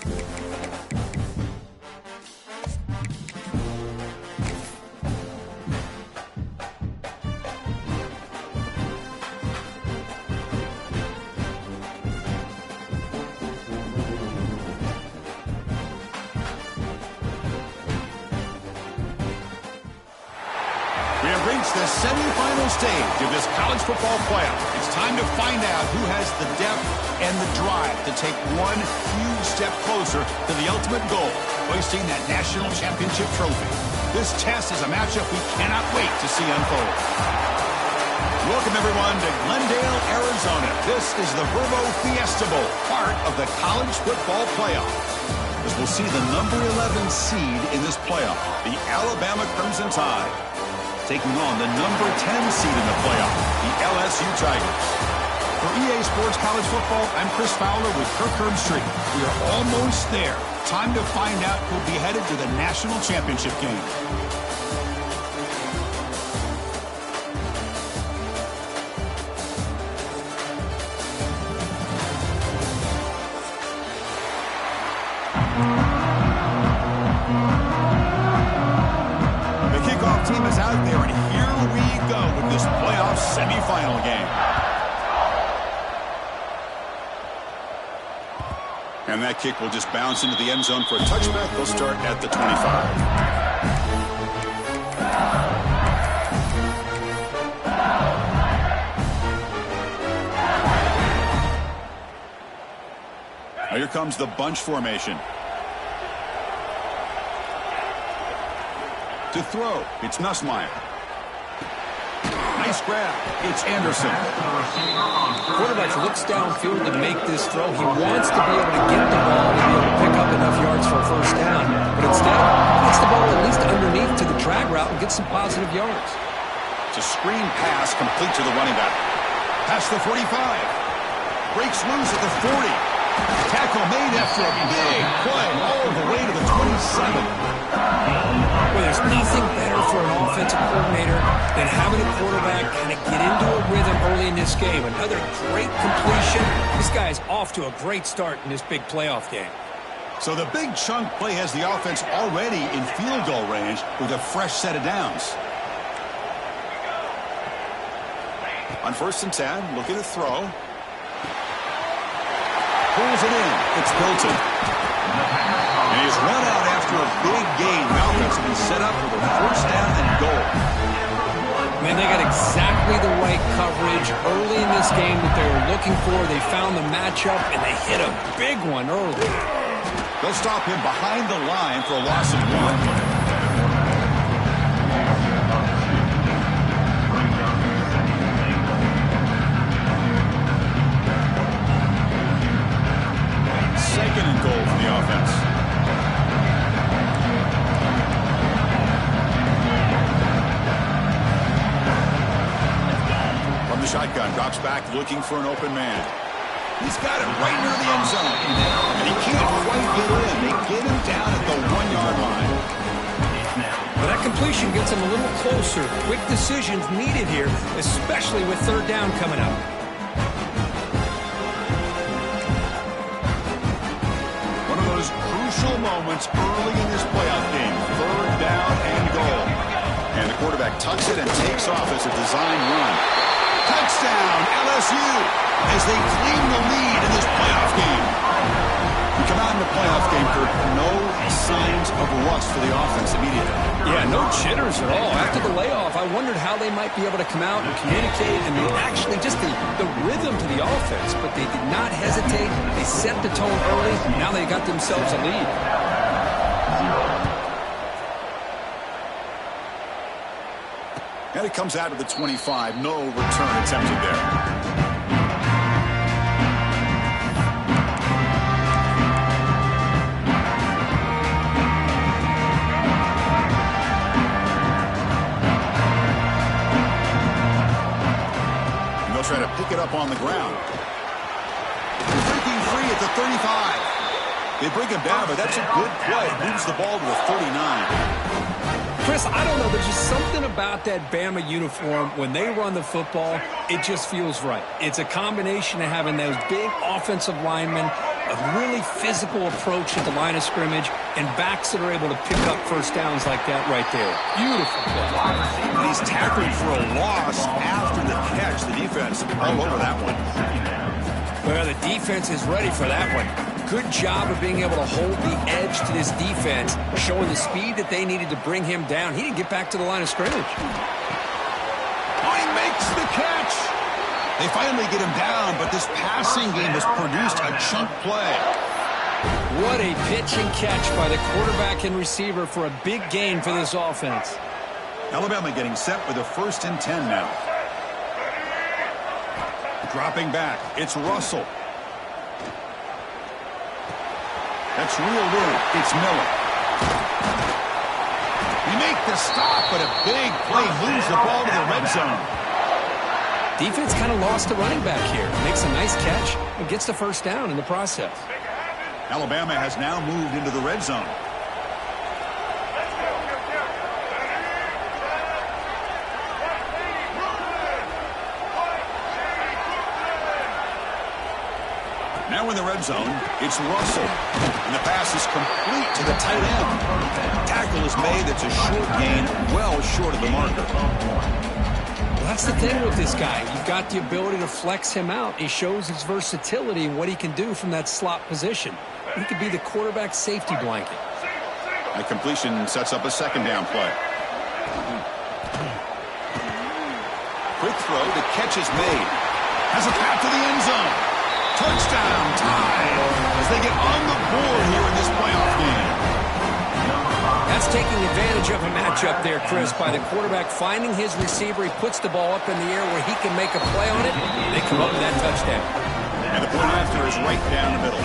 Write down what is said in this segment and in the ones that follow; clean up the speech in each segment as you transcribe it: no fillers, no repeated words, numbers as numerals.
We have reached the semifinal stage of this college football playoff. It's time to find out who has the depth and the drive to take one huge step closer to the ultimate goal, hoisting that national championship trophy. This test is a matchup we cannot wait to see unfold. Welcome, everyone, to Glendale, Arizona. This is the Vrbo Fiesta Bowl, part of the college football playoff. As we'll see the number 11 seed in this playoff, the Alabama Crimson Tide, taking on the number 10 seed in the playoff, the LSU Tigers. For EA Sports College Football, I'm Chris Fowler with Kirk Herbstreit. We are almost there. Time to find out who'll be headed to the national championship game. Team is out there, and here we go with this playoff semifinal game. And that kick will just bounce into the end zone for a touchback. They'll start at the 25. Now here comes the bunch formation. To throw, it's Nussmeier. Nice grab. It's Anderson. Quarterback looks downfield to make this throw. He wants to be able to get the ball and be able to pick up enough yards for a first down. But instead, he gets the ball at least underneath to the drag route and gets some positive yards. It's a screen pass complete to the running back. Past the 45. Breaks loose at the 40. Tackle made after a big play all the way to the 27. Well, there's nothing better for an offensive coordinator than having a quarterback kind of get into a rhythm early in this game. Another great completion. This guy is off to a great start in this big playoff game. So the big chunk play has the offense already in field goal range with a fresh set of downs. On 1st and 10, looking to throw. Pulls it in. It's Hilton. And he's run out after a big gain. Falcons have been set up with a first down and goal. Man, they got exactly the right coverage early in this game that they were looking for. They found the matchup, and they hit a big one early. They'll stop him behind the line for a loss of 1. Second and goal for the offense. From the shotgun, drops back looking for an open man. He's got it right near the end zone. And he can't quite get in. They get him down at the 1-yard line. But that completion gets him a little closer. Quick decisions needed here, especially with 3rd down coming up. Crucial moments early in this playoff game. 3rd down and goal. And the quarterback tucks it and takes off as a design run. Touchdown, LSU, as they claim the lead in this playoff game. We come out in the playoff game, Kirk, no signs of rust for the offense immediately. Yeah, no jitters at all. After the layoff, I wondered how they might be able to come out and communicate and actually just the rhythm to the offense. But they did not hesitate. They set the tone early. Now they got themselves a lead. And it comes out of the 25. No return attempted there. Try to pick it up on the ground. Breaking free at the 35. They bring him down, but that's a good play. Moves the ball to the 39. Chris, I don't know. There's just something about that Bama uniform. When they run the football, it just feels right. It's a combination of having those big offensive linemen A really physical approach at the line of scrimmage, and backs that are able to pick up first downs like that right there. Beautiful play. And he's tackled for a loss after the catch. The defense all over that one. Well, the defense is ready for that one. Good job of being able to hold the edge to this defense, showing the speed that they needed to bring him down. He didn't get back to the line of scrimmage. Oh, he makes the catch. They finally get him down, but this passing game has produced a chunk play. What a pitch and catch by the quarterback and receiver for a big gain for this offense. Alabama getting set with a 1st and 10 now. Dropping back, it's Russell. That's real low. It's Miller. You make the stop, but a big play moves the ball to the red zone. Defense kind of lost the running back here. Makes a nice catch and gets the first down in the process. Alabama has now moved into the red zone. Now in the red zone, it's Russell. And the pass is complete to the tight end. Tackle is made. That's a short gain, well short of the marker. Well, that's the thing with this guy. You've got the ability to flex him out. He shows his versatility and what he can do from that slot position. He could be the quarterback safety blanket. A completion sets up a 2nd down play. Quick throw. The catch is made. Has a path to the end zone. Touchdown tie as they get on the board here in this playoff game. That's taking advantage of a matchup there, Chris, by the quarterback finding his receiver. He puts the ball up in the air where he can make a play on it. They come up with that touchdown. And the point after is right down the middle.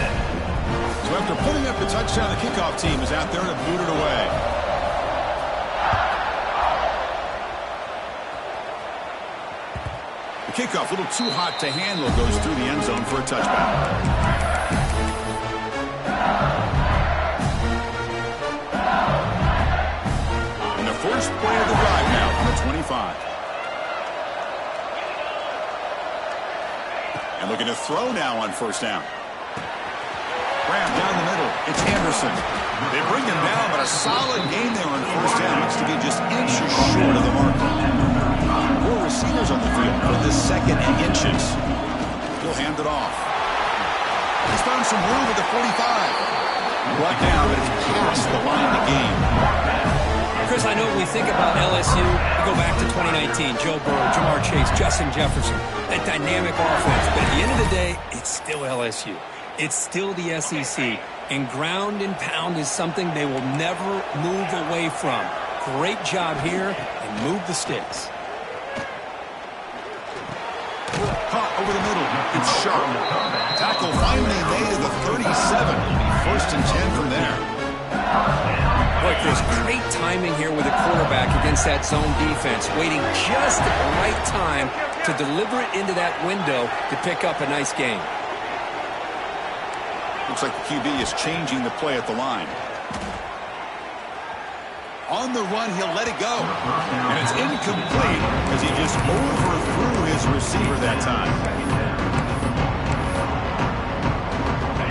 So after putting up the touchdown, the kickoff team is out there to boot it away. The kickoff, a little too hot to handle, goes through the end zone for a touchback. First play of the drive now from the 25. And looking to throw now on 1st down. Graham down the middle. It's Anderson. They bring him down, but a solid gain there on 1st down. Looks to be just inches short of the marker. 4 receivers on the field for this 2nd and inches. He'll hand it off. He's found some room at the 45. Brought down, but it's past the line of the game. Chris, I know when we think about LSU, we go back to 2019, Joe Burrow, Jamar Chase, Justin Jefferson, that dynamic offense. But at the end of the day, it's still LSU. It's still the SEC. And ground and pound is something they will never move away from. Great job here, and move the sticks. Caught over the middle. It's Sharp. Tackle finally made at the 37. 1st and 10 from there. Boy, Chris, great timing here with the quarterback against that zone defense, waiting just at the right time to deliver it into that window to pick up a nice gain. Looks like the QB is changing the play at the line. On the run, he'll let it go. And it's incomplete as he just overthrew his receiver that time.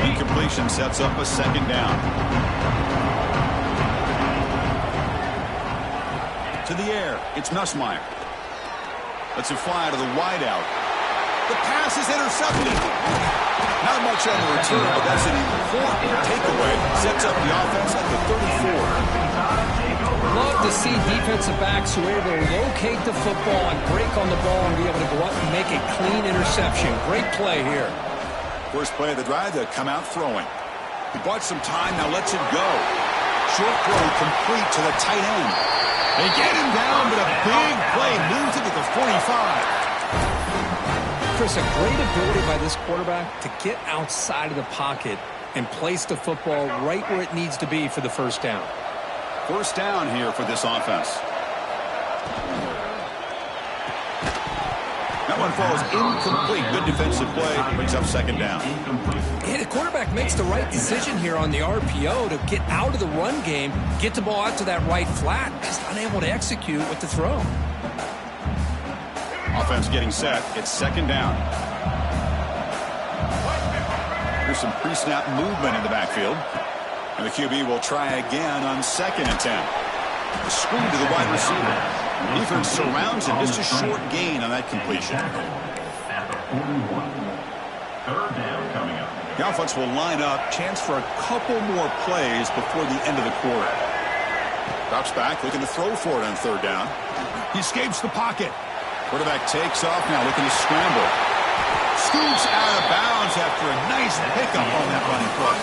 Incompletion sets up a 2nd down. To the air, it's Nussmeier. Lets it fly to the wideout. The pass is intercepted. Not much on the return, but that's an important takeaway. Sets up the offense at the 34. Love to see defensive backs who are able to locate the football and break on the ball and be able to go up and make a clean interception. Great play here. First play of the drive, they'll come out throwing. He bought some time, now lets it go. Short throw complete to the tight end. They get him down, but a big play moves it to the 45. Chris, a great ability by this quarterback to get outside of the pocket and place the football right where it needs to be for the 1st down. 1st down here for this offense. That one falls incomplete. Good defensive play. Brings up 2nd down. Yeah, the quarterback makes the right decision here on the RPO to get out of the run game, get the ball out to that right flat. Just unable to execute with the throw. Offense getting set. It's 2nd down. here's some pre-snap movement in the backfield. And the QB will try again on 2nd and 10. A screen to the wide receiver. Defense surrounds him. Just a short gain on that completion. The offense will line up. Chance for a couple more plays before the end of the quarter. Drops back, looking to throw for it on 3rd down. He escapes the pocket. Quarterback takes off now, looking to scramble. Scoots out of bounds after a nice pickup on that running play.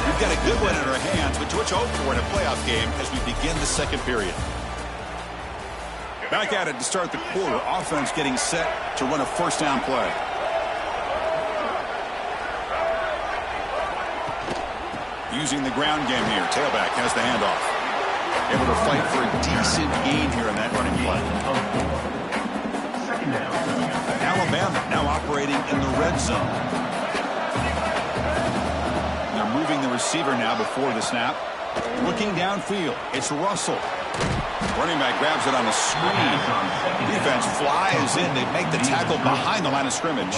We've got a good one in our hands, but what you hope for in a playoff game as we begin the 2nd period. Back at it to start the quarter. Offense getting set to run a 1st down play. Using the ground game here. Tailback has the handoff. Able to fight for a decent gain here in that running play. Alabama now operating in the red zone. They're moving the receiver now before the snap. Looking downfield. It's Russell. Running back grabs it on the screen. Defense flies in. They make the tackle behind the line of scrimmage.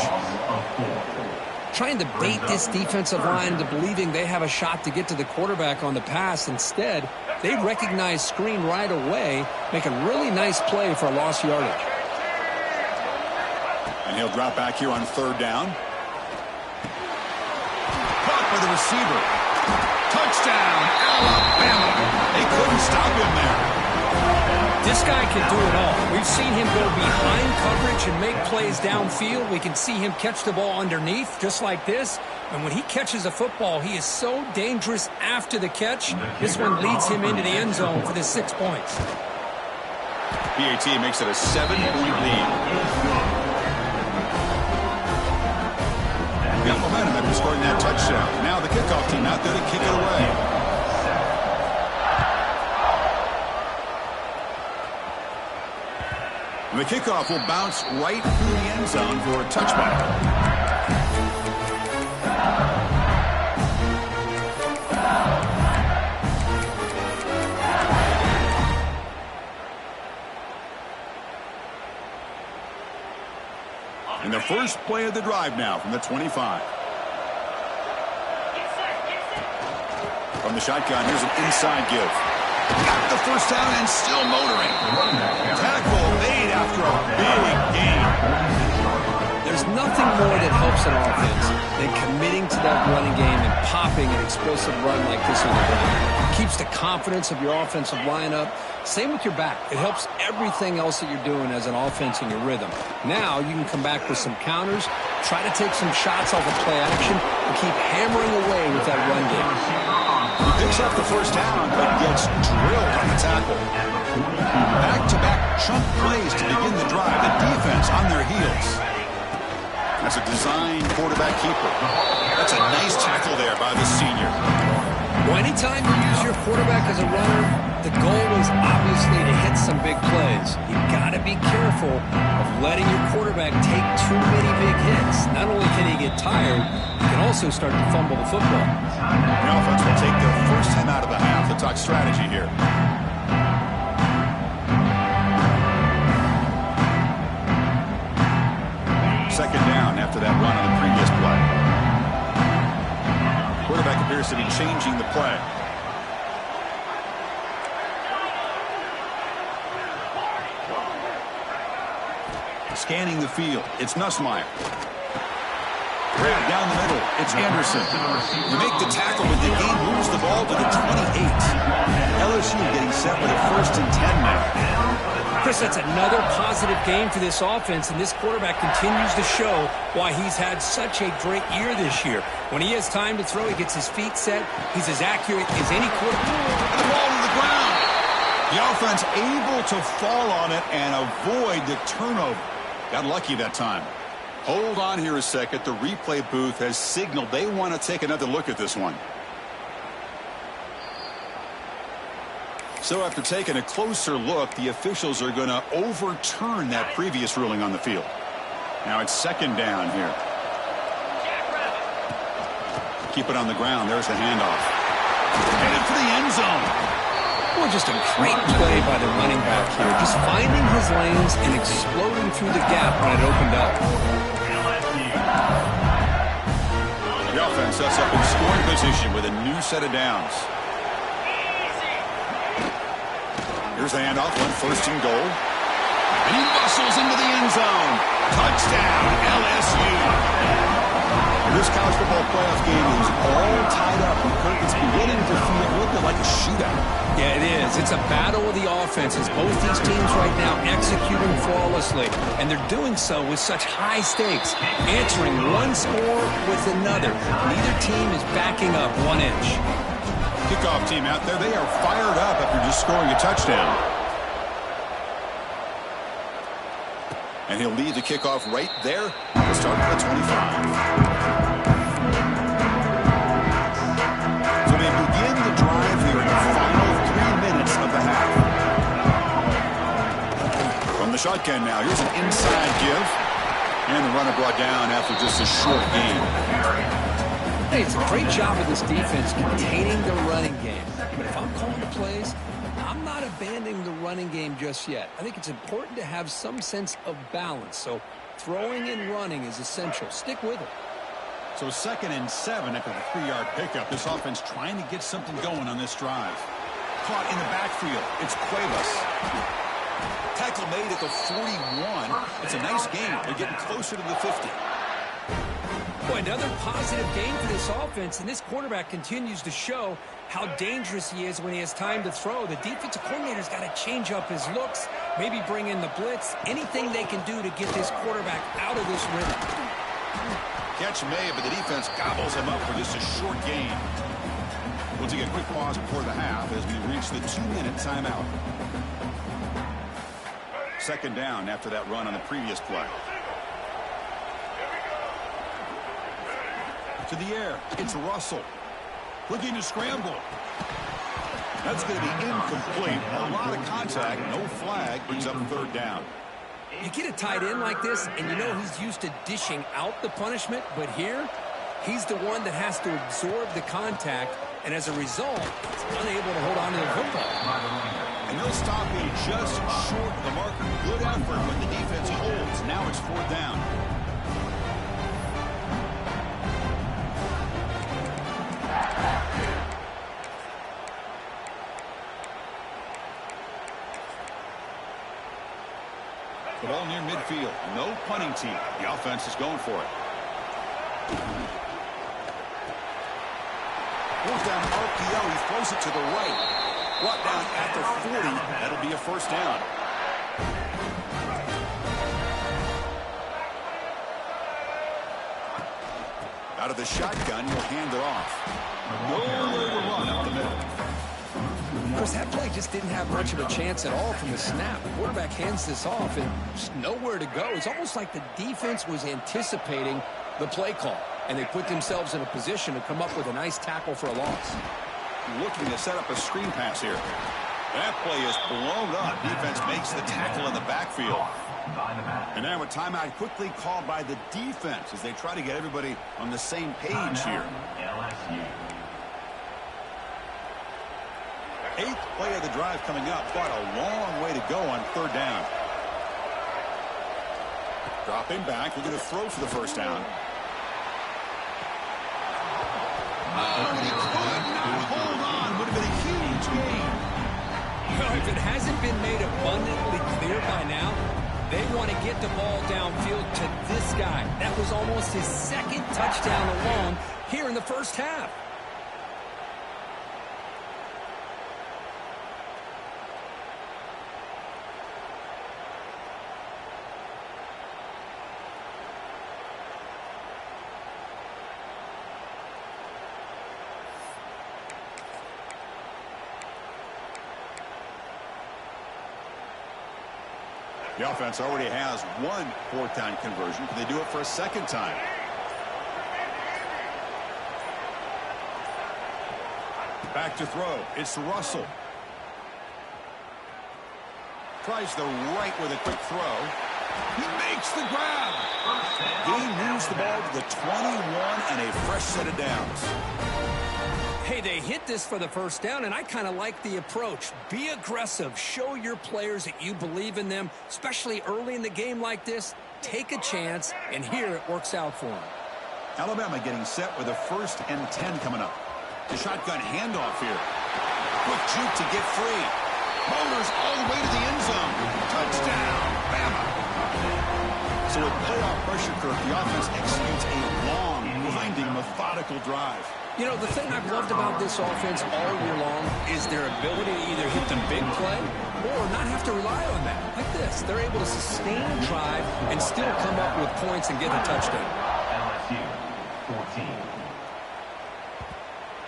Trying to bait this defensive line into believing they have a shot to get to the quarterback on the pass. Instead, they recognize screen right away, make a really nice play for a lost yardage. And he'll drop back here on 3rd down. Caught by the receiver. Touchdown, Alabama. They couldn't stop him there. This guy can do it all. We've seen him go behind coverage and make plays downfield. We can see him catch the ball underneath just like this. And when he catches a football, he is so dangerous after the catch. This one leads him into the end zone for the 6 points. PAT makes it a 7-point lead. Got momentum after scoring that touchdown. Now the kickoff team out there to kick it away. The kickoff will bounce right through the end zone for a touchback. And the first play of the drive now from the 25. From the shotgun, here's an inside give. Got the 1st down and still motoring. Tackle made after a big gain. There's nothing more that helps an offense than committing to that running game and popping an explosive run like this on the ground. It keeps the confidence of your offensive lineup. Same with your back. It helps everything else that you're doing as an offense in your rhythm. Now you can come back with some counters, try to take some shots off of play action, and keep hammering away with that run game. He picks up the 1st down, but gets drilled on the tackle. Back-to-back chunk plays to begin the drive. The defense on their heels. That's a design quarterback keeper. That's a nice tackle there by the senior. Well, anytime you use your quarterback as a runner, the goal is obviously to hit some big plays. You've got to be careful of letting your quarterback take too many big hits. Not only can he get tired, he can also start to fumble the football. The offense will take their 1st time out of the half. They'll talk strategy here. Second down after that run on the previous play. Quarterback appears to be changing the play. Scanning the field. It's Nussmeier. Grab down the middle. It's Anderson. You make the tackle, but the game moves the ball to the 28. LSU getting set with a 1st and 10 now. Chris, that's another positive game for this offense, and this quarterback continues to show why he's had such a great year this year. When he has time to throw, he gets his feet set. He's as accurate as any quarterback. And the ball to the ground. The offense able to fall on it and avoid the turnover. Got lucky that time. Hold on here a second. The replay booth has signaled they want to take another look at this one. So after taking a closer look, the officials are going to overturn that previous ruling on the field. Now it's 2nd down here. Keep it on the ground. There's the handoff. Headed for the end zone. Well, just a great play by the running back here. Just finding his lanes and exploding through the gap when it opened up. The offense sets up in scoring position with a new set of downs. Here's the handoff, one first and goal. And he muscles into the end zone. Touchdown, LSU. This college football playoff game is all tied up. It's beginning to feel a little bit like a shootout. Yeah, it is. It's a battle of the offenses. Both these teams right now executing flawlessly, and they're doing so with such high stakes, answering one score with another. Neither team is backing up 1 inch. Kickoff team out there, they are fired up after just scoring a touchdown. And he'll lead the kickoff right there. We'll start at the 25. So they begin the drive here in the final 3 minutes of the half. From the shotgun now, here's an inside give. And the runner brought down after just a short gain. Hey, it's a great job of this defense containing the running game. But if I'm calling the plays, I'm not abandoning the running game just yet. I think it's important to have some sense of balance. So throwing and running is essential. Stick with it. So 2nd and 7 after the 3-yard pickup. This offense trying to get something going on this drive. Caught in the backfield. It's Cuevas. Tackle made at the 41. It's a nice game. They're getting closer to the 50. Boy, another positive game for this offense, and this quarterback continues to show how dangerous he is when he has time to throw. The defensive coordinator's got to change up his looks, maybe bring in the blitz, anything they can do to get this quarterback out of this rhythm. Catch made, but the defense gobbles him up for just a short gain. We'll take a quick pause before the half as we reach the 2-minute timeout. 2nd down after that run on the previous play. To the air, it's Russell. Looking to scramble. That's going to be incomplete. A lot of contact, no flag, brings up 3rd down. You get a tight end like this, and you know he's used to dishing out the punishment, but here, he's the one that has to absorb the contact, and as a result, he's unable to hold on to the football. And they'll stop him just short of the marker. Good effort, but the defense holds. Now it's 4th down. The ball near midfield. No punting team. The offense is going for it. Goes down RPO. He throws it to the right. Brought down at the 40. That'll be a 1st down. Out of the shotgun, he'll hand it off. Nowhere to run up the middle. Of course, that play just didn't have much of a chance at all from the snap. The quarterback hands this off and just nowhere to go. It's almost like the defense was anticipating the play call, and they put themselves in a position to come up with a nice tackle for a loss. Looking to set up a screen pass here. That play is blown up. Defense makes the tackle in the backfield. And now a timeout quickly called by the defense as they try to get everybody on the same page here. 8th play of the drive coming up. Quite a long way to go on 3rd down. Dropping back. Looking to throw for the 1st down. Oh, and he could not hold on. Would have been a huge gain. Well, if it hasn't been made abundantly clear by now, they want to get the ball downfield to this guy. That was almost his 2nd touchdown alone here in the 1st half. The offense already has one 4th down conversion. Can they do it for a 2nd time? Back to throw. It's Russell. Tries the right with a quick throw. He makes the grab. He moves the ball to the 21 and a fresh set of downs. Hey, they hit this for the 1st down, and I kind of like the approach. Be aggressive. Show your players that you believe in them, especially early in the game like this. Take a chance, and here it works out for them. Alabama getting set with a 1st and 10 coming up. The shotgun handoff here. Quick juke to get free. Motors all the way to the end zone. Touchdown, Bama. So with playoff pressure curve, the offense executes a long, winding, methodical drive. You know, the thing I've loved about this offense all year long is their ability to either hit the big play or not have to rely on that. Like this, they're able to sustain a drive and still come up with points and get a touchdown. LSU 14.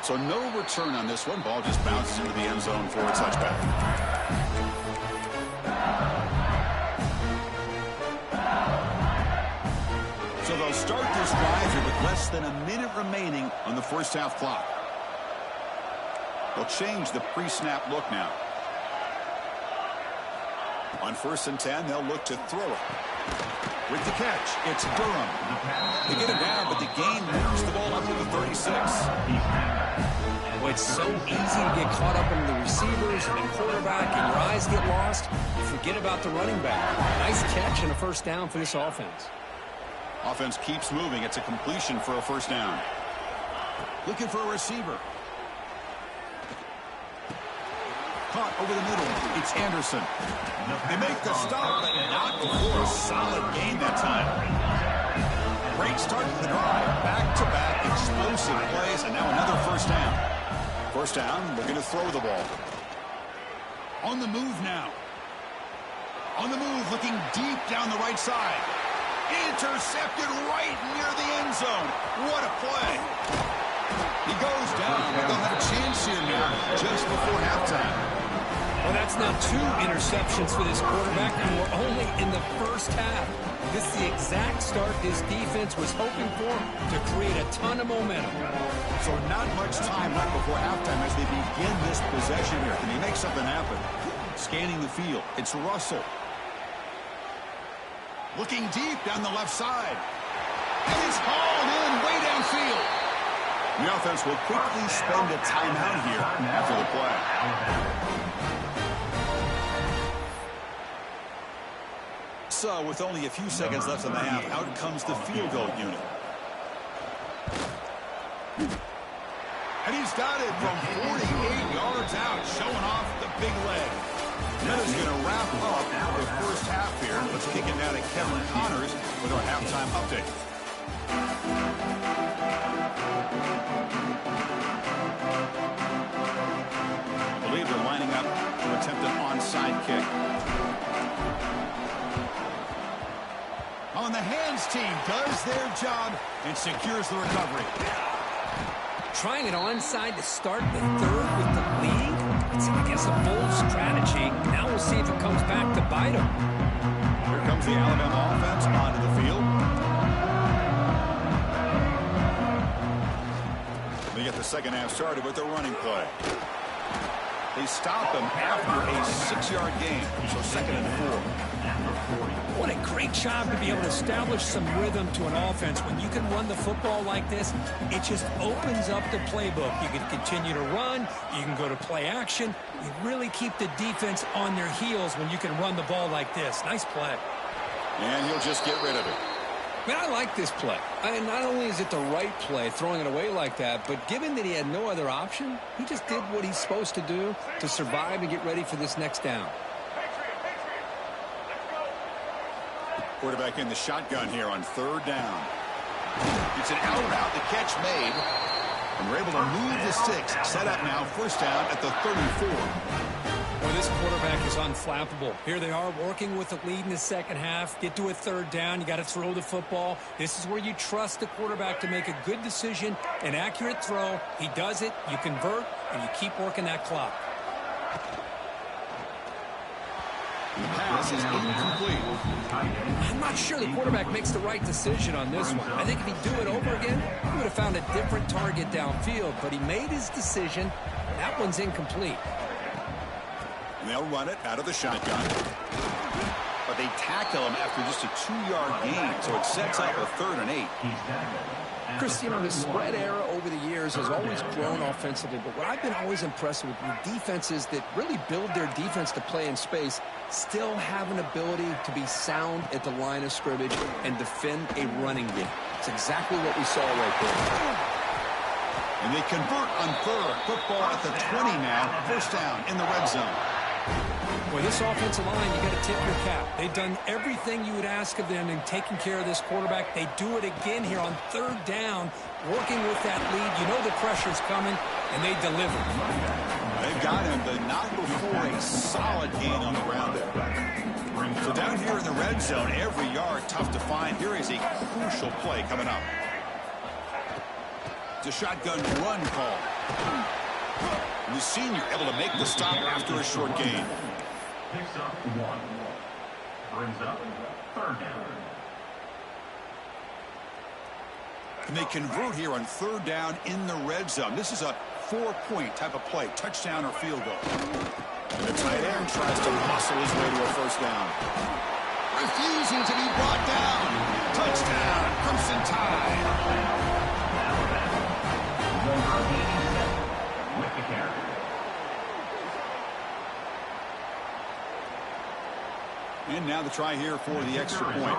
So no return on this one. Ball just bounces into the end zone for a touchback. So they'll start this drive here with less than a minute remaining on the first half clock. They'll change the pre-snap look now. On 1st and 10, they'll look to throw it. With the catch, it's Durham. They get it down, but the gain moves the ball up to the 36. Well, it's so easy to get caught up in the receivers and the quarterback, and your eyes get lost. You forget about the running back. Nice catch and a 1st down for this offense. Offense keeps moving. It's a completion for a 1st down. Looking for a receiver. Caught over the middle. It's Anderson. They make the stop, but not before a solid gain that time. Great start to the drive. Back-to-back explosive plays, and now another 1st down. 1st down, they're going to throw the ball. On the move now. On the move, looking deep down the right side. Intercepted right near the end zone. What a play. He goes down, but they'll have a chance here now just before halftime. Well, that's now 2 interceptions for this quarterback, and we're only in the first half. This is the exact start this defense was hoping for to create a ton of momentum. So not much time left before halftime as they begin this possession here. Can he make something happen? Scanning the field. It's Russell. Looking deep down the left side. And it's hauled in way downfield. The offense will quickly spend a timeout here after the play. So with only a few seconds left in the half, out comes the field goal unit. And he's got it from 48 yards out, showing off the big leg. That is going to wrap up the first half here. Let's kick it now to Kevin Connors with our halftime update. I believe they're lining up to attempt an onside kick. On the hands team does their job and secures the recovery. Trying it onside to start the 3rd with the lead. It's, I guess, a bold strategy. Now we'll see if it comes back to bite them. Here comes the Alabama offense onto the field. They get the second half started with their running play. They stop him after a 6-yard gain, so 2nd and 4. What a great job to be able to establish some rhythm to an offense. When you can run the football like this, it just opens up the playbook. You can continue to run. You can go to play action. You really keep the defense on their heels when you can run the ball like this. Nice play. And he'll just get rid of it. Man, I like this play. Not only is it the right play, throwing it away like that, but given that he had no other option, he just did what he's supposed to do to survive and get ready for this next down. Quarterback in the shotgun here on 3rd down. It's an out route, the catch made. And we're able to move the sticks. Set up now, 1st down at the 34. Well, this quarterback is unflappable. Here they are working with the lead in the 2nd half. Get to a 3rd down. You got to throw the football. This is where you trust the quarterback to make a good decision, an accurate throw. He does it, you convert, and you keep working that clock. The pass is incomplete. I'm not sure the quarterback makes the right decision on this one. I think if he'd do it over again, he would have found a different target downfield. But he made his decision. That one's incomplete. And they'll run it out of the shotgun. But they tackle him after just a 2-yard gain, so it sets up a 3rd and 8. Chris, you know, the spread era over the years has always grown offensively, but what I've been always impressed with defenses that really build their defense to play in space still have an ability to be sound at the line of scrimmage and defend a running game. It's exactly what we saw right there. And they convert on third. Football at the 20 now. First down in the red zone. Boy, this offensive line, you got to tip your cap. They've done everything you would ask of them in taking care of this quarterback. They do it again here on third down, working with that lead. You know the pressure's coming, and they deliver. They've got him, but not before a solid gain on the ground there. So down here in the red zone, every yard tough to find. Here is a crucial play coming up. It's a shotgun run call. And the senior able to make the stop after a short gain. Picks up 1. Brings up third down. And they convert here on third down in the red zone. This is a 4-point type of play, touchdown or field goal. And the tight end tries to muscle his way to a first down. Refusing to be brought down. Touchdown, Crimson Tide. With the carry. And now the try here for the extra point.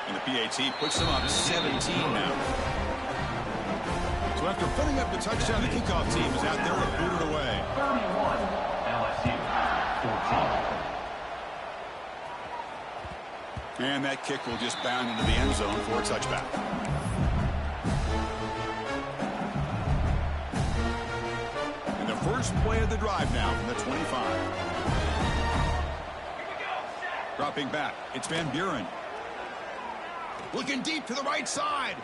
And the PAT puts them up 17 now. So after putting up the touchdown, the kickoff team is out there to boot it away. 31, LSU, 14. And that kick will just bound into the end zone for a touchback. And the first play of the drive now from the 25. Dropping back, it's Van Buren. Looking deep to the right side.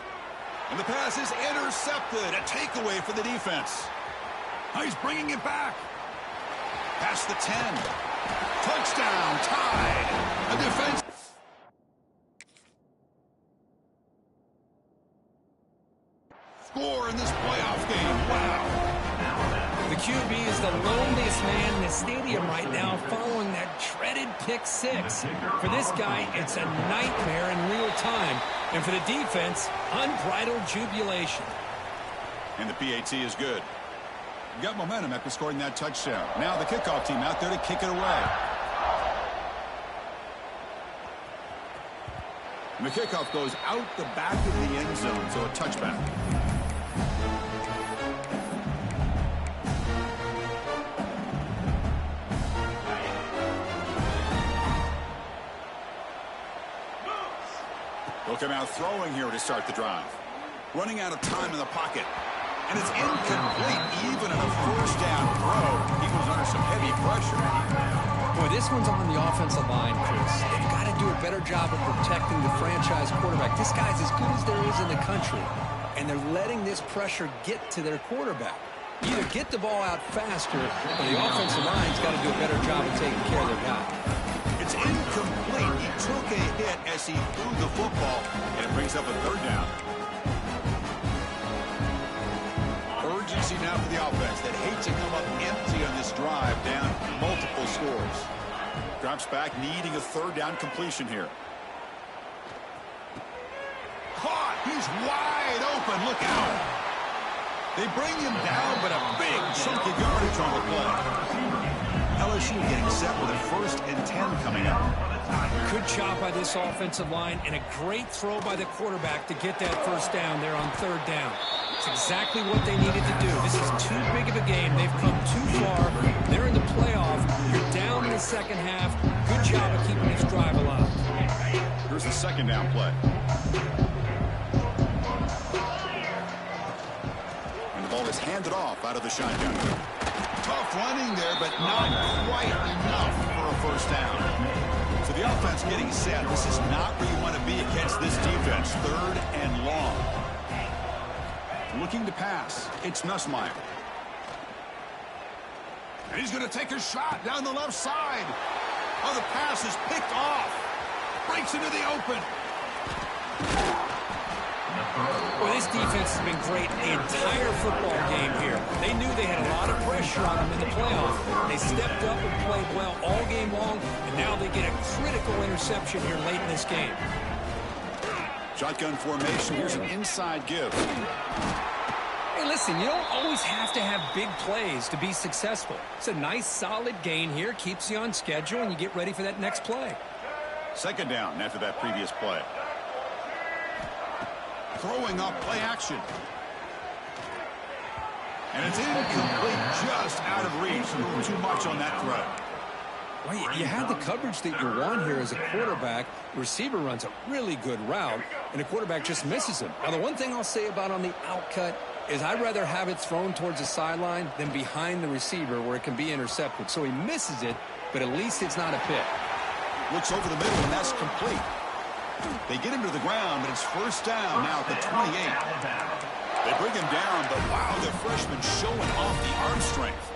And the pass is intercepted. A takeaway for the defense. Now he's bringing it back. Past the 10. Touchdown, Tide. A defense. Score in this playoff game. Wow. The QB is the loneliest man in the stadium right now following that dreaded pick six. For this guy, it's a nightmare in real time. And for the defense, unbridled jubilation. And the PAT is good. Got momentum after scoring that touchdown. Now the kickoff team out there to kick it away. And the kickoff goes out the back of the end zone, so a touchback. They'll come out throwing here to start the drive. Running out of time in the pocket. And it's incomplete even on a first down throw. He was under some heavy pressure. Boy, this one's on the offensive line, Chris. They've got to do a better job of protecting the franchise quarterback. This guy's as good as there is in the country. And they're letting this pressure get to their quarterback. Either get the ball out faster, or the offensive line's got to do a better job of taking care of their guy. It's incomplete. He took a hit as he threw the football, and it brings up a third down. Urgency now for the offense that hates to come up empty on this drive, down multiple scores. Drops back, needing a third down completion here. Caught! He's wide open. Look out! They bring him down, but a big chunky yardage on the play. LSU getting set with a 1st and 10 coming up. Good job by this offensive line and a great throw by the quarterback to get that first down there on third down. It's exactly what they needed to do. This is too big of a game. They've come too far. They're in the playoff. You're down in the second half. Good job of keeping this drive alive. Here's the second down play. And the ball is handed off out of the shotgun. Tough running there, but not quite enough for a first down. So the offense getting set. This is not where you want to be against this defense. 3rd and long. Looking to pass. It's Nussmeier. And he's going to take a shot down the left side. Oh, the pass is picked off. Breaks into the open. Well, this defense has been great the entire football game here. They knew they had a lot of pressure on them in the playoff. They stepped up and played well all game long, and now they get a critical interception here late in this game. Shotgun formation. Here's an inside give. Hey, listen, you don't always have to have big plays to be successful. It's a nice, solid gain here. Keeps you on schedule, and you get ready for that next play. Second down after that previous play. Throwing up play action. And it's incomplete, just out of reach. A little too much on that throw. Well, you had the coverage that you want here as a quarterback. The receiver runs a really good route, and the quarterback just misses him. Now, the one thing I'll say about on the outcut is I'd rather have it thrown towards the sideline than behind the receiver where it can be intercepted. So he misses it, but at least it's not a pick. Looks over the middle, and that's complete. They get him to the ground, but it's first down now at the 28. They bring him down, but wow, the freshman showing off the arm strength.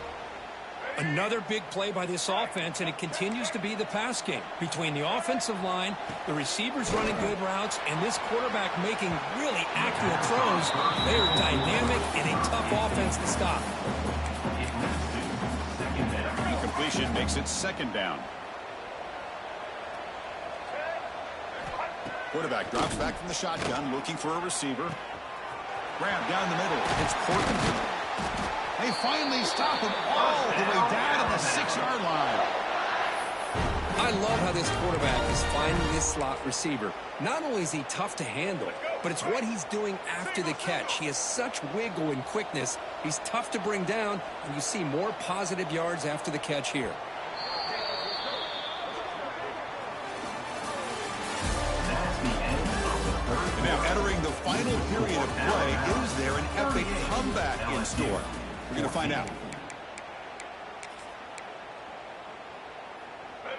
Another big play by this offense, and it continues to be the pass game. Between the offensive line, the receivers running good routes, and this quarterback making really accurate throws, they are dynamic and a tough offense to stop. Incompletion makes it second down. Quarterback drops back from the shotgun, looking for a receiver. Grab down the middle. It's Portman. They finally stop him all the way down to the 6-yard line. I love how this quarterback is finding this slot receiver. Not only is he tough to handle, but it's what he's doing after the catch. He has such wiggle and quickness. He's tough to bring down, and you see more positive yards after the catch here. And now entering the final period of play, is there an epic comeback in store? We're going to find out.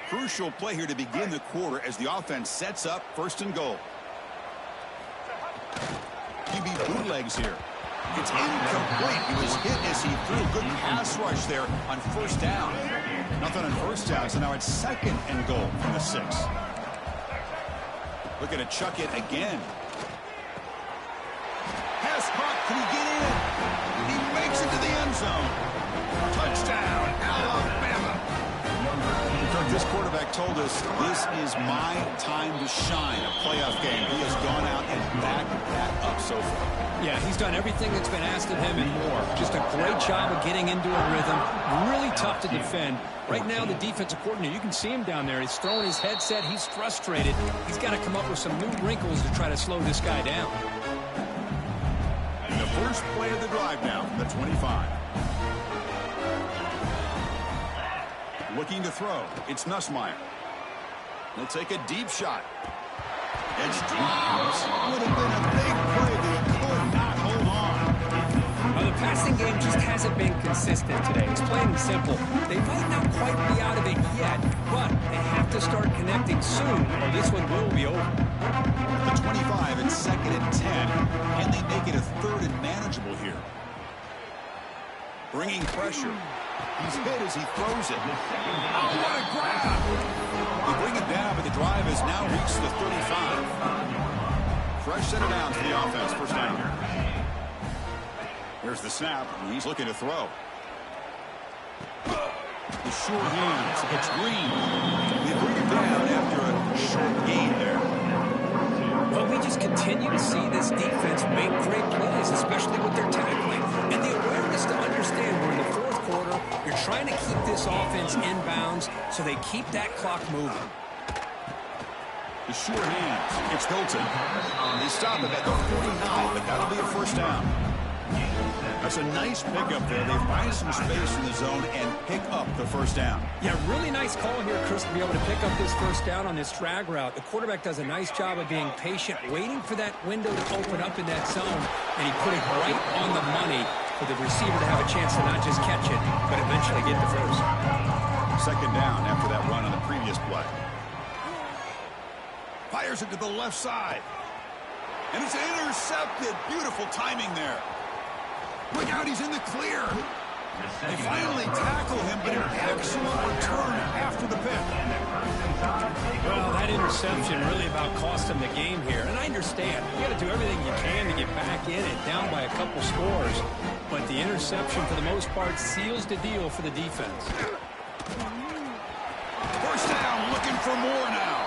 Crucial play here to begin the quarter as the offense sets up first and goal. QB bootlegs here. It's incomplete. He was hit as he threw a good pass rush there on first down. Nothing on first down, so now it's second and goal from the 6. Looking to chuck it again. Pass caught. Can he get in? He makes it to the end zone. Touchdown, Alabama. This quarterback told us this is my time to shine, a playoff game. He has gone out and backed that up so far. Yeah, he's done everything that's been asked of him and more. Just a great job of getting into a rhythm. Really tough to defend. Right now, the defensive coordinator, you can see him down there. He's throwing his headset. He's frustrated. He's got to come up with some new wrinkles to try to slow this guy down. And the first play of the drive now from the 25. Looking to throw. It's Nussmeier. He'll take a deep shot. It's dropped. Would have been a big play, but he could not hold on. Well, the passing game just hasn't been consistent today. It's plain and simple. They might not quite be out of it yet, but they have to start connecting soon, or this one will be over. The 25 and second and 10, and they make it a third and manageable here. Bringing pressure. He's hit as he throws it. Oh, what a grab! They bring it down, but the drive has now reached the 35. Fresh set of downs for the offense. First down here. There's the snap, and he's looking to throw. The short hands. It's Green. They bring it down after a short gain there. But we just continue to see this defense make great plays, especially with their tackling. And the awareness to understand we're in the fourth quarter, you're trying to keep this offense in bounds so they keep that clock moving. The short hands. It's Hilton. They stop it at the 49, but that'll be a first down. That's a nice pickup there. They find some space in the zone and pick up the first down. Yeah, really nice call here, Chris, to be able to pick up this first down on this drag route. The quarterback does a nice job of being patient, waiting for that window to open up in that zone, and he put it right on the money for the receiver to have a chance to not just catch it, but eventually get the first. Second down after that run on the previous play. Fires it to the left side. And it's intercepted. Beautiful timing there. Look out, he's in the clear. They finally tackle him, but an excellent return after the pick. Well, that interception really about cost him the game here. And I understand. You got to do everything you can to get back in it, down by a couple scores. But the interception, for the most part, seals the deal for the defense. First down, looking for more now.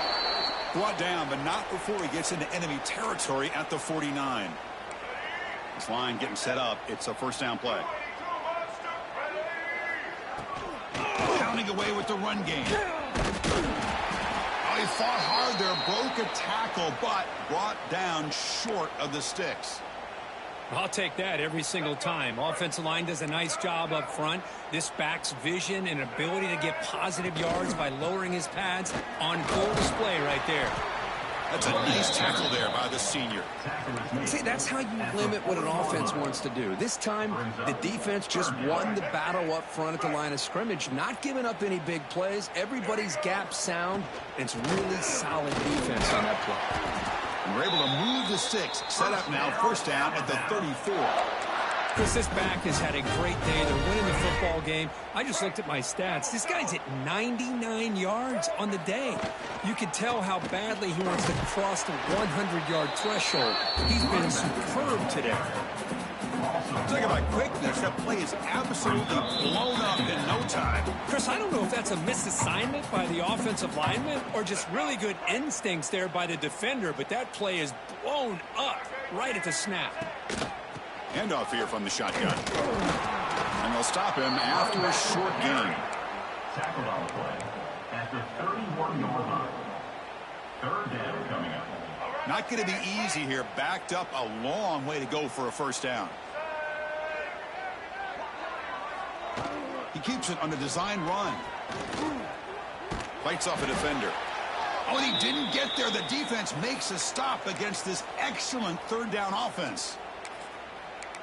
Brought down, but not before he gets into enemy territory at the 49. This line getting set up. It's a first down play. Pounding away with the run game. Oh, he fought hard there, broke a tackle, but brought down short of the sticks. I'll take that every single time. Offensive line does a nice job up front. This back's vision and ability to get positive yards by lowering his pads on full display right there. That's a nice tackle there by the senior. See, that's how you limit what an offense wants to do. This time, the defense just won the battle up front at the line of scrimmage, not giving up any big plays. Everybody's gap sound, and it's really solid defense on that play. And we're able to move the sticks. Set up now, first down at the 34. Chris, this back has had a great day. They're winning the football game. I just looked at my stats. This guy's at 99 yards on the day. You can tell how badly he wants to cross the 100-yard threshold. He's been superb today. Talk about quickness. That play is absolutely blown up in no time. Chris, I don't know if that's a misassignment by the offensive lineman or just really good instincts there by the defender, but that play is blown up right at the snap. Handoff here from the shotgun. And they'll stop him after a short gain. Tackled on the play at the 31-yard line. Third down coming up. Not going to be easy here. Backed up a long way to go for a first down. He keeps it on a design run. Fights off a defender. Oh, and he didn't get there. The defense makes a stop against this excellent third down offense.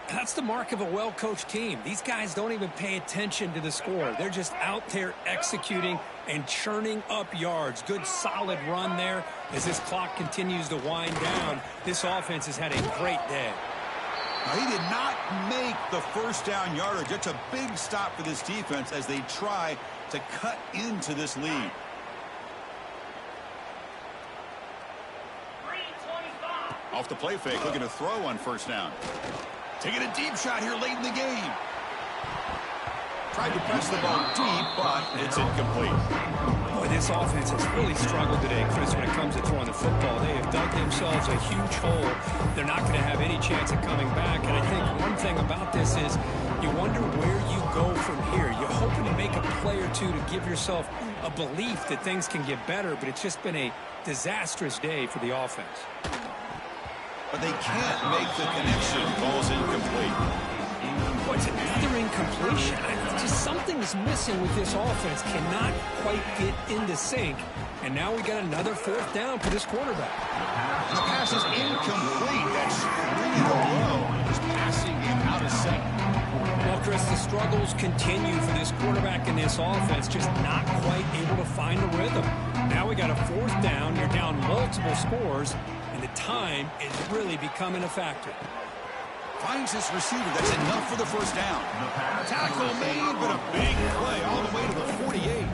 That's the mark of a well-coached team. These guys don't even pay attention to the score. They're just out there executing and churning up yards. Good, solid run there. As this clock continues to wind down, this offense has had a great day. Now, he did not make the first down yardage. It's a big stop for this defense as they try to cut into this lead. Off the play fake, looking to throw on first down. Taking a deep shot here late in the game. Tried to press the ball deep, but it's incomplete. Boy, this offense has really struggled today, Chris, when it comes to throwing the football. They have dug themselves a huge hole. They're not going to have any chance of coming back. And I think one thing about this is you wonder where you go from here. You're hoping to make a play or two to give yourself a belief that things can get better, but it's just been a disastrous day for the offense. But they can't make the connection. Ball's incomplete. Boy, it's another incompletion. Just something's missing with this offense. Cannot quite get into sync. And now we got another fourth down for this quarterback. The pass is incomplete. That's 3 in a row. Just passing him out of sync. Well, Chris, the struggles continue for this quarterback in this offense. Just not quite able to find a rhythm. Now we got a fourth down. You're down multiple scores. And the time is really becoming a factor. Finds his receiver. That's enough for the first down. Tackle made, but a big play all the way to the 48.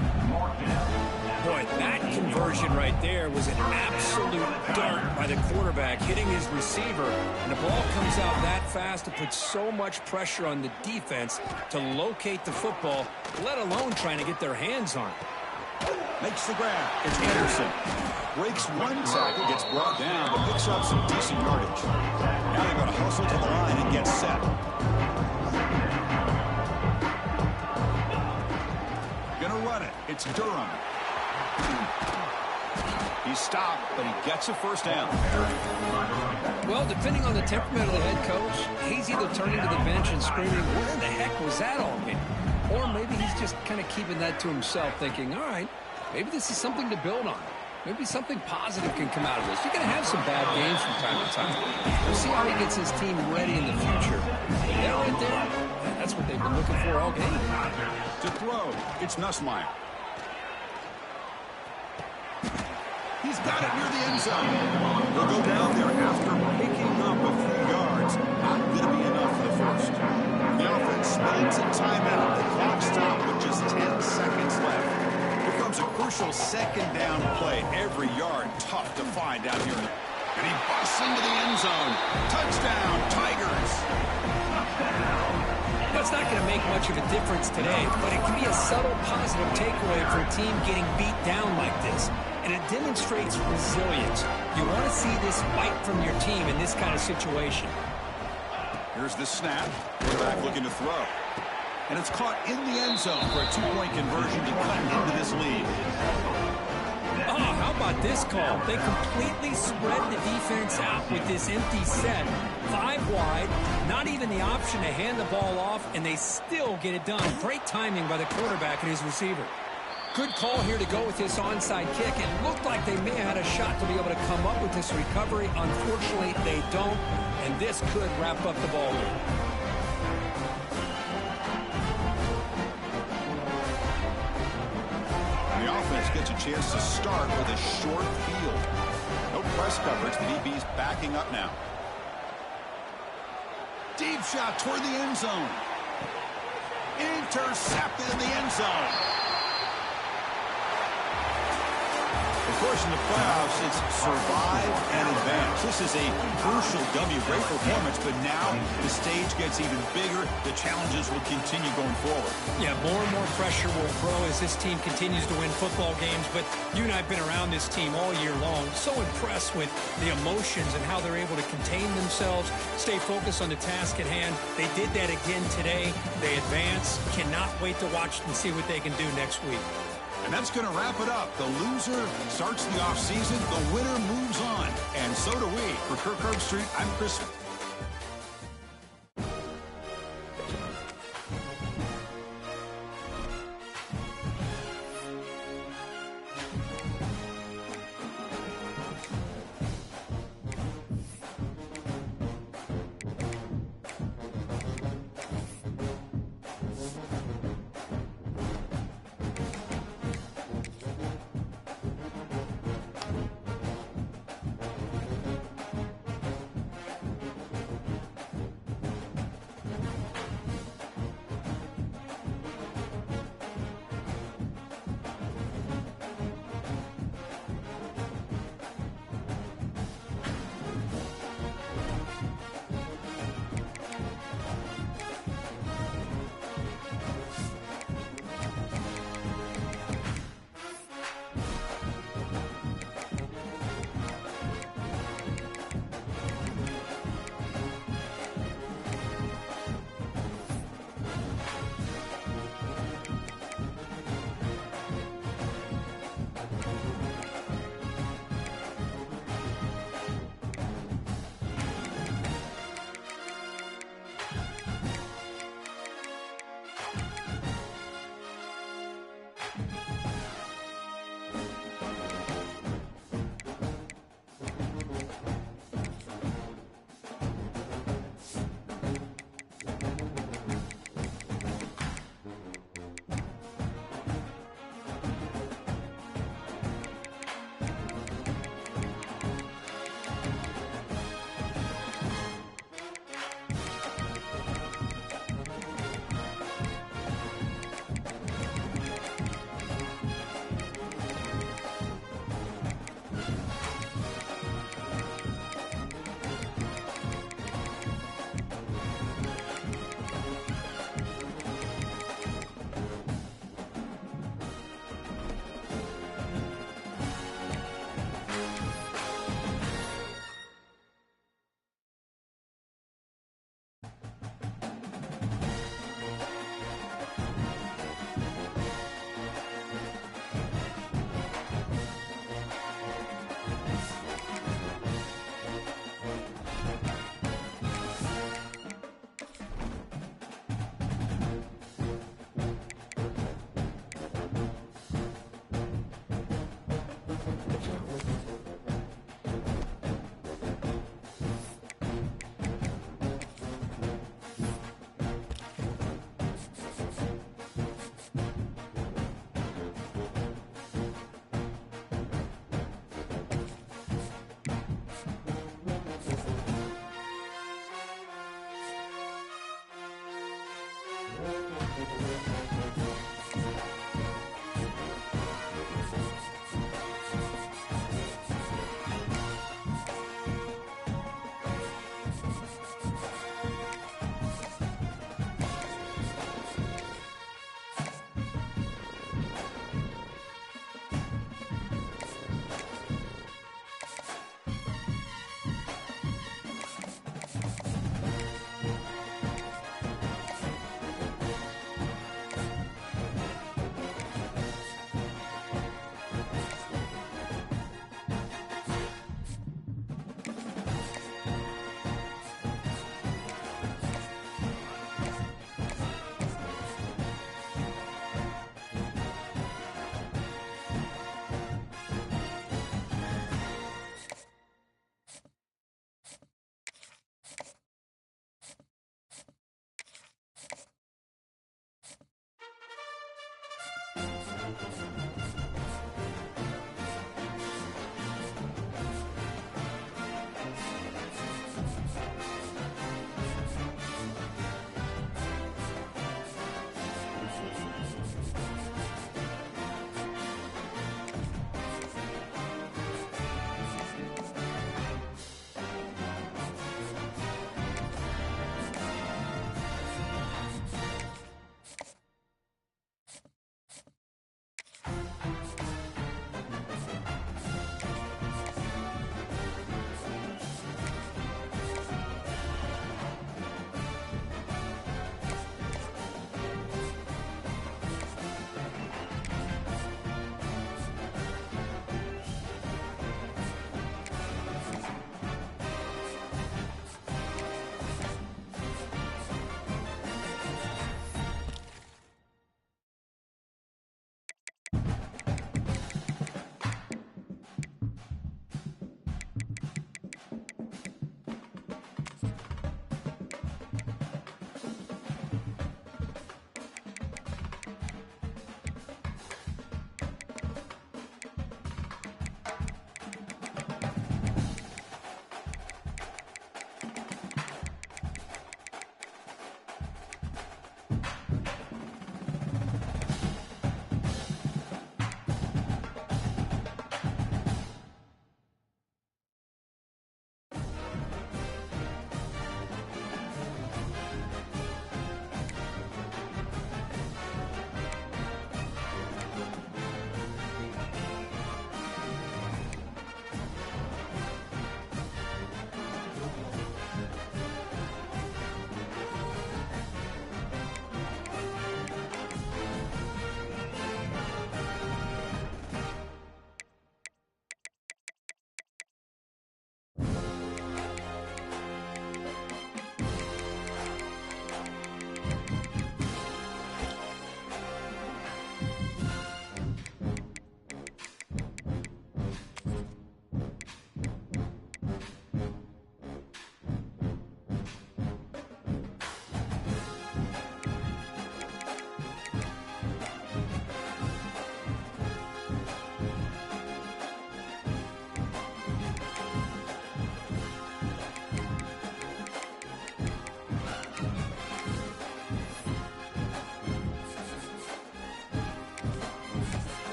Boy, that conversion right there was an absolute dart by the quarterback, hitting his receiver. And the ball comes out that fast to put so much pressure on the defense to locate the football, let alone trying to get their hands on it. Makes the grab. It's Anderson. Breaks one tackle, gets brought down, but picks up some decent yardage. Now they're going to hustle to the line and get set. Going to run it. It's Durham. He's stopped, but he gets a first down. Well, depending on the temperament of the head coach, he's either turning to the bench and screaming, where the heck was that all mean? Or maybe he's just kind of keeping that to himself, thinking, all right, maybe this is something to build on. Maybe something positive can come out of this. You're going to have some bad games from time to time. We'll see how he gets his team ready in the future. Yeah, right there. That's what they've been looking for all game. To throw, it's Nussmeier. He's got it near the end zone. He'll go down there after picking up a few yards. Not going to be enough for the first. The offense spends a timeout. The clock stopped with just 10 seconds left. Here comes a crucial second down play. Every yard tough to find down here. And he busts into the end zone. Touchdown, Tigers. That's not going to make much of a difference today, but it can be a subtle positive takeaway for a team getting beat down like this. And it demonstrates resilience. You want to see this fight from your team in this kind of situation. Here's the snap. Quarterback looking to throw. And it's caught in the end zone for a 2-point conversion to cut into this lead. Oh, how about this call? They completely spread the defense out with this empty set. 5 wide, not even the option to hand the ball off, and they still get it done. Great timing by the quarterback and his receiver. Good call here to go with this onside kick. It looked like they may have had a shot to be able to come up with this recovery. Unfortunately, they don't, and this could wrap up the ball game. The offense gets a chance to start with a short field. No press coverage. The DB's backing up now. Deep shot toward the end zone. Intercepted in the end zone. Of course, in the playoffs, it's survive and advance. This is a crucial W. Great performance, but now the stage gets even bigger. The challenges will continue going forward. Yeah, more and more pressure will grow as this team continues to win football games, but you and I have been around this team all year long. So impressed with the emotions and how they're able to contain themselves, stay focused on the task at hand. They did that again today. They advance. Cannot wait to watch and see what they can do next week. And that's going to wrap it up. The loser starts the offseason. The winner moves on. And so do we. For Kirk Herbstreit, I'm Chris.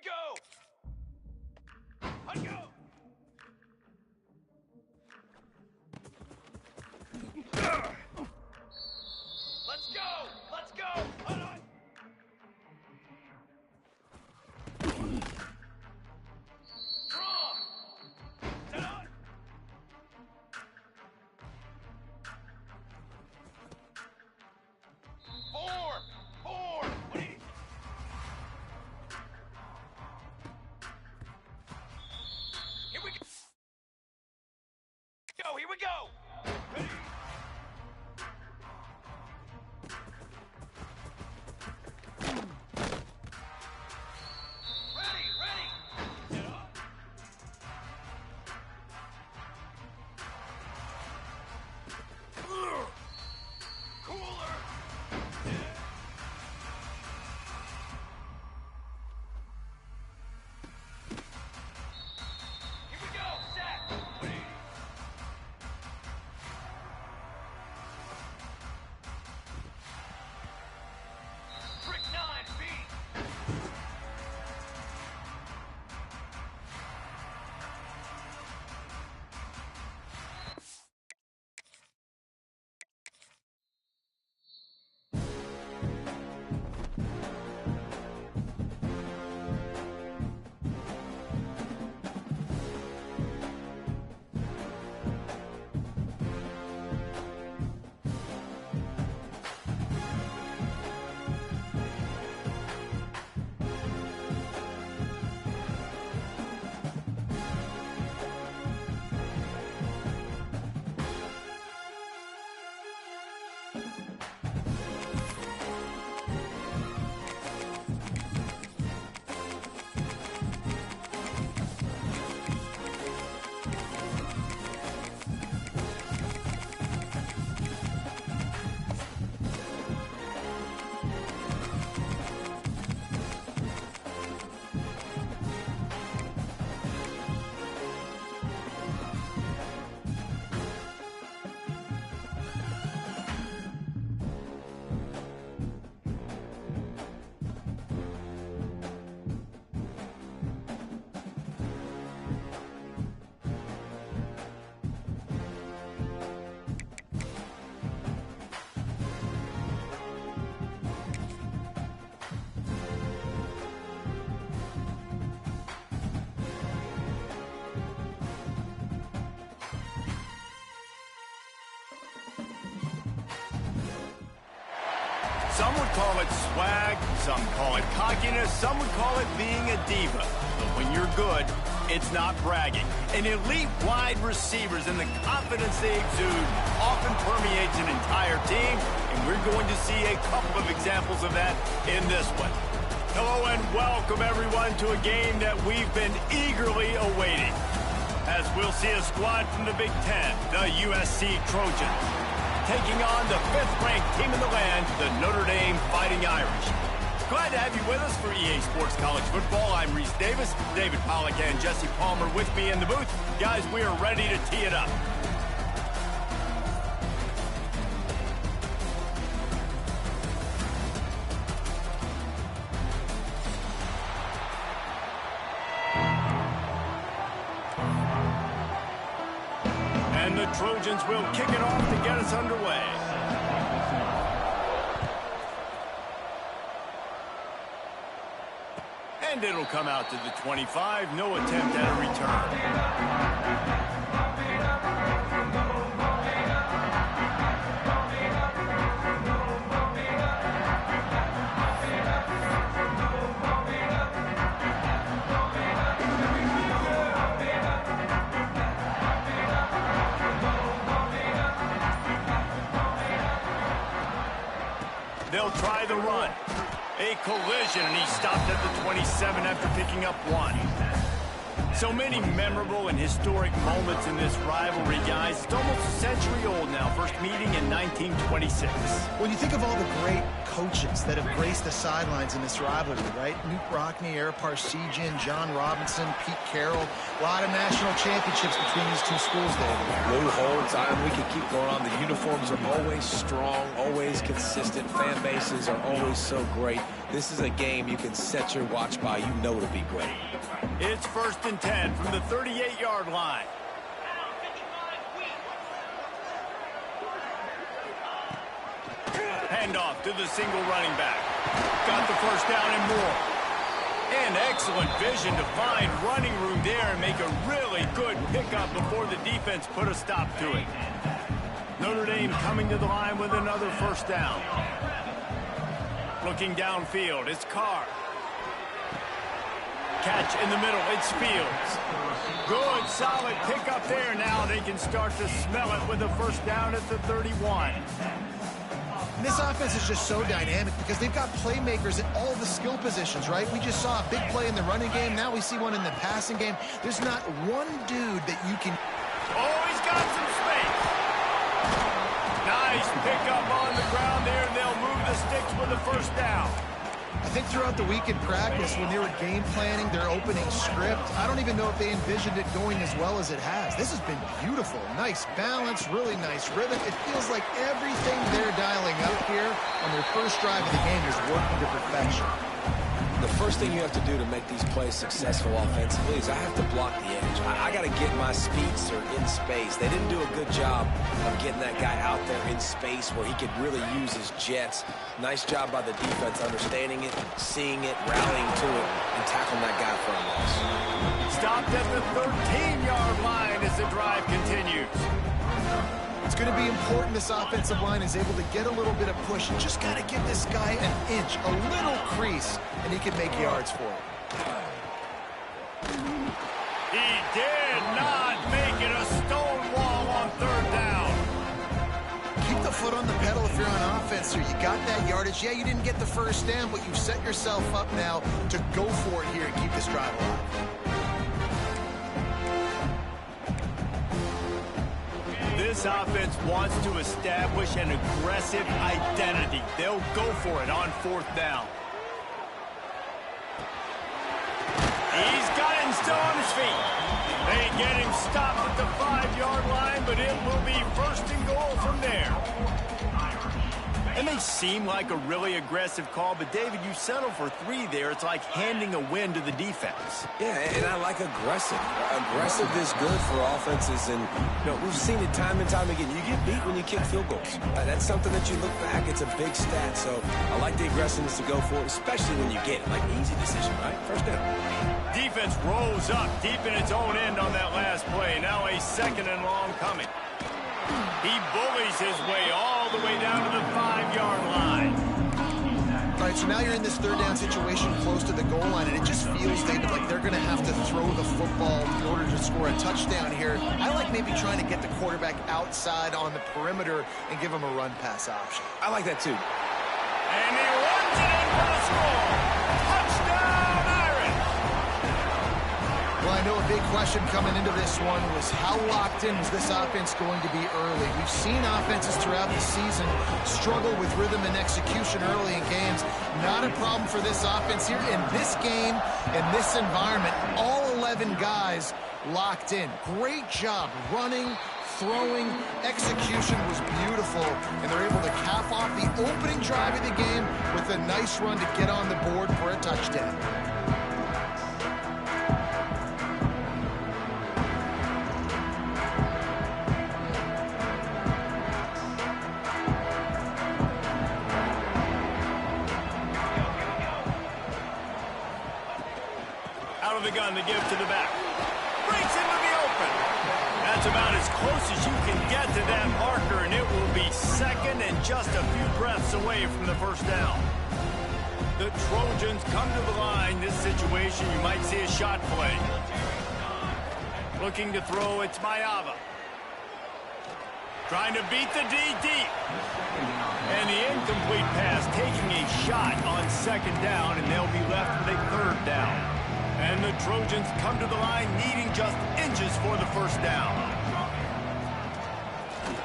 go! Let's go! Let's go! Let's go! Hold on! Draw! Set on! 4! 4! What do you... Here we go! Here we go! Ready? Ready, ready! Set on! Cooler! Here we go! Set! Ready? Trick 9, feet! Some would call it swag, some call it cockiness, some would call it being a diva. But when you're good, it's not bragging. An elite wide receivers and the confidence they exude often permeates an entire team, and we're going to see a couple of examples of that in this one. Hello and welcome everyone to a game that we've been eagerly awaiting. As we'll see a squad from the Big Ten, the USC Trojans, taking on the 5th-ranked team in the land, the Notre Dame Fighting Irish. Glad to have you with us for EA Sports College Football. I'm Reese Davis, David Pollack and Jesse Palmer with me in the booth. Guys, we are ready to tee it up. And the Trojans will kick it off to get us underway. And it'll come out to the 25. No attempt at a return. They'll try the run. A collision, and he stopped at the 27 after picking up 1. So many memorable and historic moments in this rivalry, guys. It's almost a century old now. First meeting in 1926. When you think of all the great coaches that have graced the sidelines in this rivalry, right? Newt Rockne, Ara Parseghian, John Robinson, Pete Carroll. A lot of national championships between these two schools, David. Lou Holtz, we can keep going on. The uniforms are always strong, always consistent. Fan bases are always so great. This is a game you can set your watch by. You know it'll be great. It's 1st and 10 from the 38-yard line. Handoff to the single running back. Got the first down and more. And excellent vision to find running room there and make a really good pickup before the defense put a stop to it. Notre Dame coming to the line with another first down. Looking downfield, it's Carr. Catch in the middle, it's Fields. Good, solid pickup there. Now they can start to smell it with a first down at the 31. And this offense is just so dynamic because they've got playmakers at all the skill positions, right? We just saw a big play in the running game. Now we see one in the passing game. There's not one dude that you can... Oh, he's got some space. Nice pickup on the ground there, and they'll move the sticks with a first down. I think throughout the week in practice, when they were game planning their opening script, I don't even know if they envisioned it going as well as it has. This has been beautiful. Nice balance, really nice rhythm. It feels like everything they're dialing up here on their first drive of the game is working to perfection. The first thing you have to do to make these plays successful offensively is I have to block the edge. I got to get my speedster in space. They didn't do a good job of getting that guy out there in space where he could really use his jets. Nice job by the defense understanding it, seeing it, rallying to it, and tackling that guy for a loss. Stopped at the 13-yard line as the drive continues. It's going to be important this offensive line is able to get a little bit of push. You just got to give this guy an inch, a little crease, and he can make yards for it. He did not make it a stone wall on 3rd down. Keep the foot on the pedal if you're on offense here. You got that yardage. Yeah, you didn't get the first down, but you've set yourself up now to go for it here and keep this drive alive. This offense wants to establish an aggressive identity. They'll go for it on 4th down. He's got him still on his feet. They get him stopped at the 5-yard line, but it will be 1st and goal from there. It may seem like a really aggressive call, but David, you settle for 3 there. It's like handing a win to the defense. Yeah, and I like aggressive. Aggressive is good for offenses, and we've seen it time and time again. You get beat when you kick field goals. That's something that you look back, it's a big stat. So I like the aggressiveness to go for it, especially when you get it. Like easy decision, right? First down. Defense rolls up deep in its own end on that last play. Now a 2nd and long coming. He bullies his way all the way down to the 5-yard line. All right, so now you're in this 3rd down situation close to the goal line, and it just feels, David, like they're going to have to throw the football in order to score a touchdown here. I like maybe trying to get the quarterback outside on the perimeter and give him a run-pass option. I like that, too. And he runs it in for the score. Touchdown, Irish! Well, I know a big question coming into this one was how locked in was this offense going to be early? We've seen offenses throughout the season struggle with rhythm and execution early in games. Not a problem for this offense here. In this game, in this environment, all 11 guys locked in. Great job running, throwing, execution was beautiful, and they're able to cap off the opening drive of the game with a nice run to get on the board for a touchdown. Out of the gun to give to the back. Breaks into the open. That's about as close as you can get to that marker, and it will be 2nd and just a few breaths away from the first down. The Trojans come to the line. This situation, you might see a shot play. Looking to throw, it's Mayava. Trying to beat the D deep. And the incomplete pass taking a shot on 2nd down, and they'll be left with a 3rd down. And the Trojans come to the line needing just inches for the first down.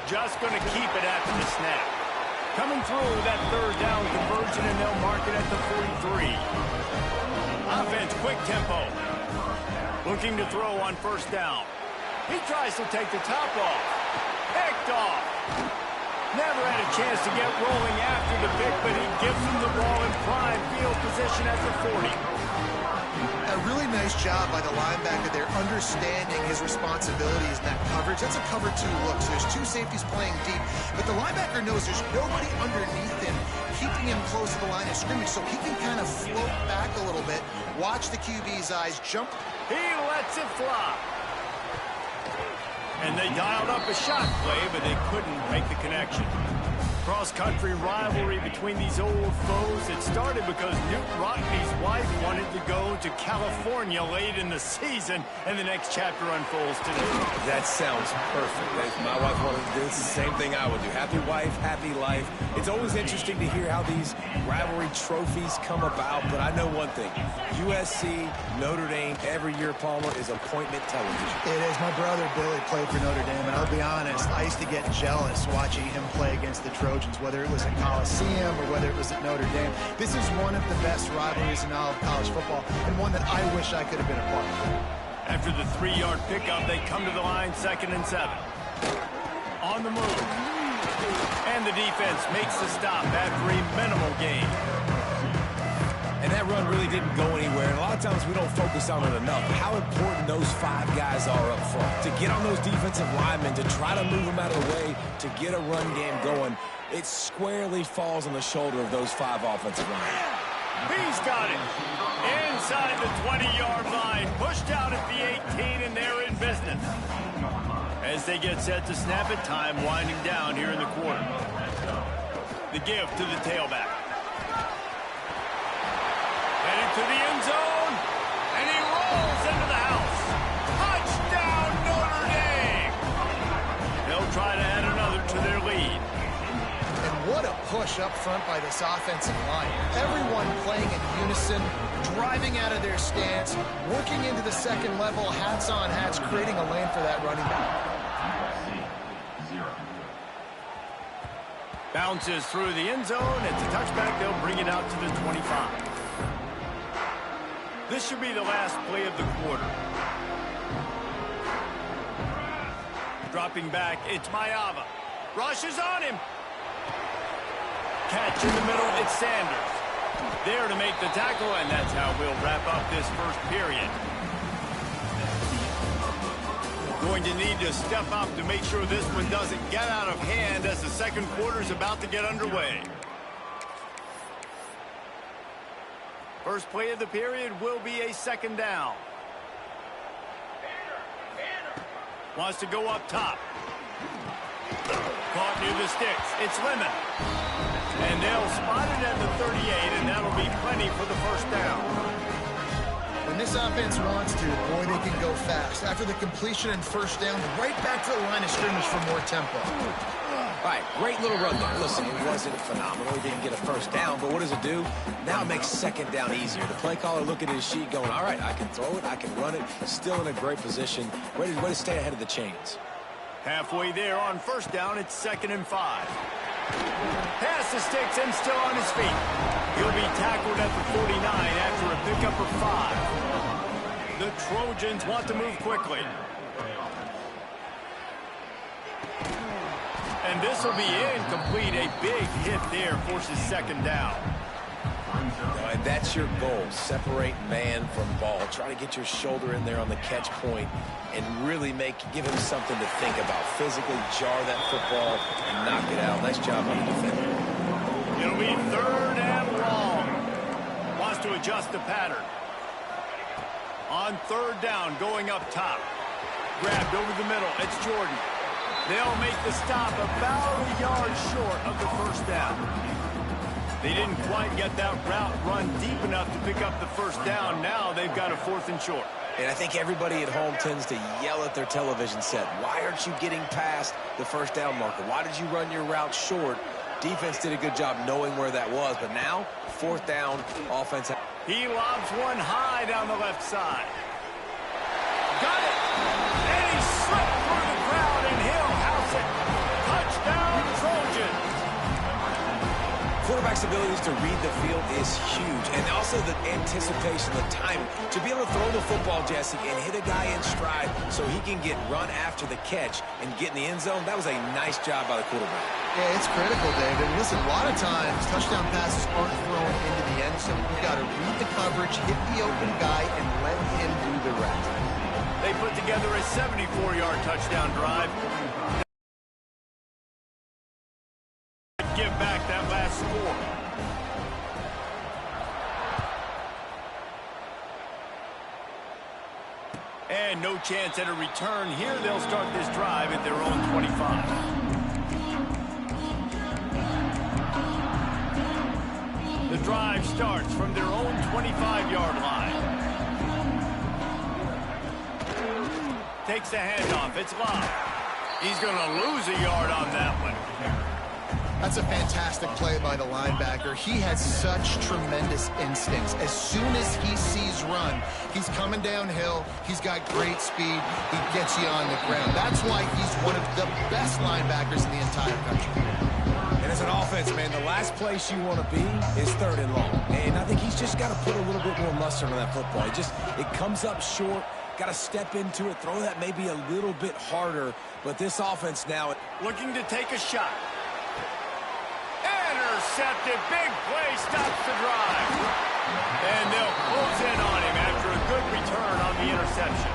Just going to keep it after the snap. Coming through that third down conversion, and they'll mark it at the 43. Offense, quick tempo. Looking to throw on first down. He tries to take the top off. Picked off. Never had a chance to get rolling after the pick, but he gives him the ball in prime field position at the 40. A really nice job by the linebacker there, understanding his responsibilities in that coverage. That's a cover 2 look, so there's 2 safeties playing deep, but the linebacker knows there's nobody underneath him, keeping him close to the line of scrimmage, so he can kind of float back a little bit, watch the QB's eyes, jump. He lets it fly. And they dialed up a shot play, but they couldn't make the connection. Cross-country rivalry between these old foes. It started because Newt Rockne's wife wanted to go to California late in the season, and the next chapter unfolds today. That sounds perfect. If my wife wanted to do this, the same thing I would do. Happy wife, happy life. It's always interesting to hear how these rivalry trophies come about, but I know one thing. USC, Notre Dame, every year, Palmer, is appointment television. It is. My brother Billy played for Notre Dame, and I'll be honest, I used to get jealous watching him play against the Trojans, whether it was at Coliseum or whether it was at Notre Dame. This is one of the best rivalries in all of college football, and one that I wish I could have been a part of. After the 3-yard pickup, they come to the line, 2nd and 7. On the move. And the defense makes the stop after a minimal gain. And that run really didn't go anywhere. And a lot of times we don't focus on it enough. How important those 5 guys are up front. To get on those defensive linemen, to try to move them out of the way, to get a run game going, it squarely falls on the shoulder of those 5 offensive linemen. He's got it. Inside the 20-yard line. Pushed out at the 18, and they're in business. As they get set to snap it, time winding down here in the quarter. The give to the tailback. Headed to the end zone, and he rolls into the house. Touchdown, Notre Dame! They'll try to add another to their lead. And what a push up front by this offensive line. Everyone playing in unison, driving out of their stance, working into the second level, hats on hats, creating a lane for that running back. Bounces through the end zone. It's a touchback. They'll bring it out to the 25. This should be the last play of the quarter. Dropping back, it's Mayava. Rushes on him. Catch in the middle, it's Sanders. There to make the tackle, and that's how we'll wrap up this first period. Going to need to step up to make sure this one doesn't get out of hand as the second quarter is about to get underway. First play of the period will be a 2nd down. Wants to go up top. Caught near the sticks. It's Lemon. And they'll spot it at the 38, and that'll be plenty for the first down. When this offense wants to, boy, they can go fast. After the completion and first down, right back to the line of scrimmage for more tempo. All right, great little run there. Listen, it wasn't phenomenal. He didn't get a first down, but what does it do? Now it makes 2nd down easier. The play caller look at his sheet going, all right, I can throw it, I can run it. Still in a great position. Ready to stay ahead of the chains. Halfway there on first down, it's 2nd and 5. Pass the sticks and still on his feet. He'll be tackled at the 49 after a pickup of 5. The Trojans want to move quickly. And this will be incomplete. A big hit there forces 2nd down. And that's your goal. Separate man from ball. Try to get your shoulder in there on the catch point and really give him something to think about. Physically jar that football and knock it out. Nice job on the defender. It'll be 3rd and long. Wants to adjust the pattern. On 3rd down, going up top. Grabbed over the middle. It's Jordan. They'll make the stop about a yard short of the first down. They didn't quite get that route run deep enough to pick up the first down. Now they've got a 4th and short. And I think everybody at home tends to yell at their television set. Why aren't you getting past the first down marker? Why did you run your route short? Defense did a good job knowing where that was. But now, 4th down, offense. He lobs one high down the left side. Got it! And he slipped through the crowd, and he'll house it. Touchdown, Trojans! Quarterback's abilities to read the field is huge, and also the anticipation, the timing. To be able to throw the football, Jesse, and hit a guy in stride so he can get run after the catch and get in the end zone, that was a nice job by the quarterback. Yeah, it's critical, David. And listen, a lot of times, touchdown passes aren't thrown into the end zone. You've got to read the coverage, hit the open guy, and let him do the rest. They put together a 74-yard touchdown drive. Give back that last score. And no chance at a return. Here they'll start this drive at their own 25. The drive starts from their own 25-yard line. Takes the handoff. It's Love. He's going to lose a yard on that one. That's a fantastic play by the linebacker. He has such tremendous instincts. As soon as he sees run, he's coming downhill. He's got great speed. He gets you on the ground. That's why he's one of the best linebackers in the entire country. And as an offense, man, the last place you want to be is 3rd and long. And I think he's just got to put a little bit more mustard on that football. It comes up short. Got to step into it, throw that maybe a little bit harder. But this offense now looking to take a shot. Intercepted. Big play stops the drive. And they'll close in on him after a good return on the interception.